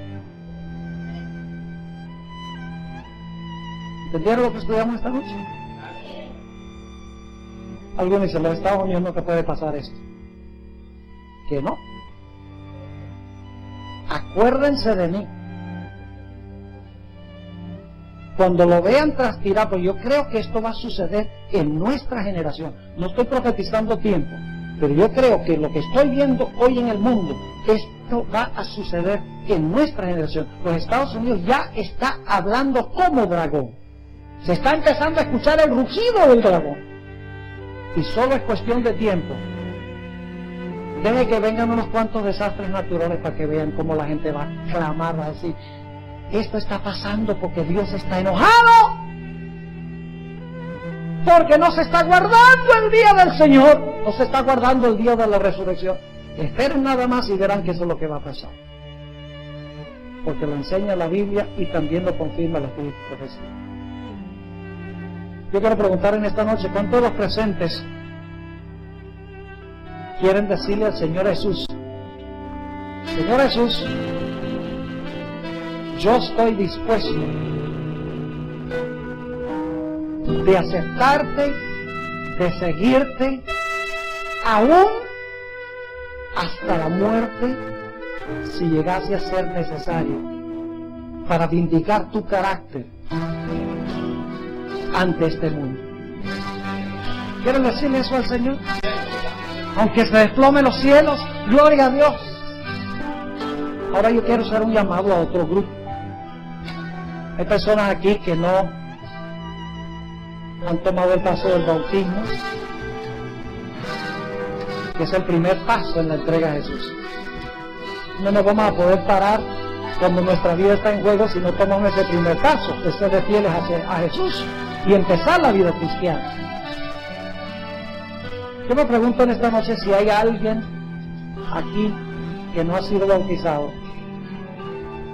¿Entendieron lo que estudiamos esta noche? Alguien dice, en los Estados Unidos no te puede pasar esto. Que no. Acuérdense de mí. Cuando lo vean transpirar, pues yo creo que esto va a suceder en nuestra generación. No estoy profetizando tiempo, pero yo creo que lo que estoy viendo hoy en el mundo, esto va a suceder en nuestra generación. Los Estados Unidos ya está hablando como dragón. Se está empezando a escuchar el rugido del dragón. Y solo es cuestión de tiempo. Deje que vengan unos cuantos desastres naturales para que vean cómo la gente va a clamar, va a decir, esto está pasando porque Dios está enojado, porque no se está guardando el día del Señor, no se está guardando el día de la resurrección. Esperen nada más y verán que eso es lo que va a pasar, porque lo enseña la Biblia y también lo confirma el Espíritu Profético. Yo quiero preguntar en esta noche, ¿cuántos de los presentes quieren decirle al Señor Jesús, Señor Jesús, yo estoy dispuesto de aceptarte, de seguirte, aún hasta la muerte, si llegase a ser necesario, para vindicar tu carácter ante este mundo? ¿Quieren decirle eso al Señor? Aunque se desplomen los cielos, gloria a Dios. Ahora yo quiero hacer un llamado a otro grupo. Hay personas aquí que no han tomado el paso del bautismo, que es el primer paso en la entrega a Jesús. No nos vamos a poder parar cuando nuestra vida está en juego si no tomamos ese primer paso, de ser fieles a Jesús y empezar la vida cristiana. Yo me pregunto en esta noche si hay alguien aquí que no ha sido bautizado,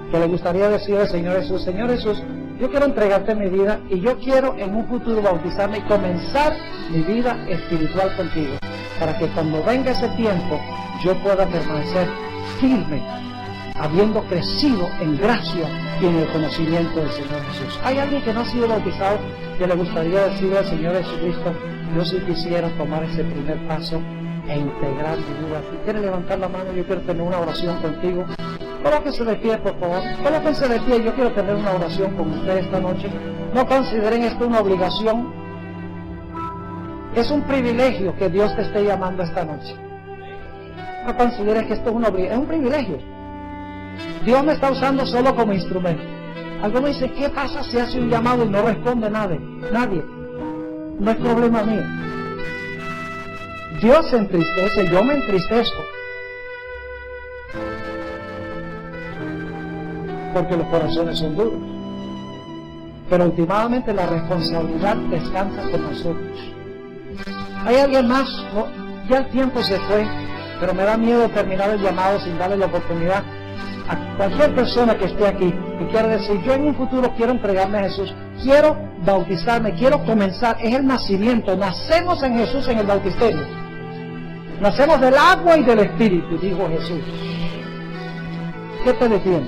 que le gustaría decir al Señor Jesús, Señor Jesús, yo quiero entregarte mi vida y yo quiero en un futuro bautizarme y comenzar mi vida espiritual contigo, para que cuando venga ese tiempo yo pueda permanecer firme, habiendo crecido en gracia y en el conocimiento del Señor Jesús. ¿Hay alguien que no ha sido bautizado que le gustaría decirle al Señor Jesucristo, yo sí quisiera tomar ese primer paso e integrar mi vida? Si quieres levantar la mano, yo quiero tener una oración contigo. Colóquense de pie, por favor. Colóquense de pie, yo quiero tener una oración con ustedes esta noche. No consideren esto una obligación. Es un privilegio que Dios te esté llamando esta noche. No consideres que esto es una obligación, es un privilegio. Dios me está usando solo como instrumento. Algunos dicen, ¿qué pasa si hace un llamado y no responde nadie? No es problema mío. Dios se entristece, yo me entristezco, porque los corazones son duros. Pero últimamente la responsabilidad descansa con nosotros. ¿Hay alguien más? No, ya el tiempo se fue, pero me da miedo terminar el llamado sin darle la oportunidad a cualquier persona que esté aquí y quiera decir, yo en un futuro quiero entregarme a Jesús, quiero bautizarme, quiero comenzar. Es el nacimiento, nacemos en Jesús en el bautisterio, nacemos del agua y del Espíritu, dijo Jesús. ¿Qué te detiene?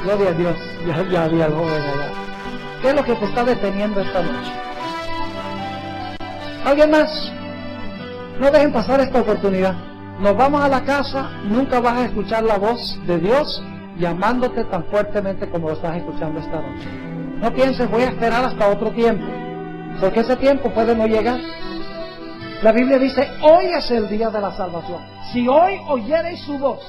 Gloria a Dios, ya había algo de allá. ¿Qué es lo que te está deteniendo esta noche? ¿Alguien más? No dejen pasar esta oportunidad. Nos vamos a la casa, nunca vas a escuchar la voz de Dios llamándote tan fuertemente como lo estás escuchando esta noche. No pienses, voy a esperar hasta otro tiempo, porque ese tiempo puede no llegar. La Biblia dice, hoy es el día de la salvación. Si hoy oyereis su voz,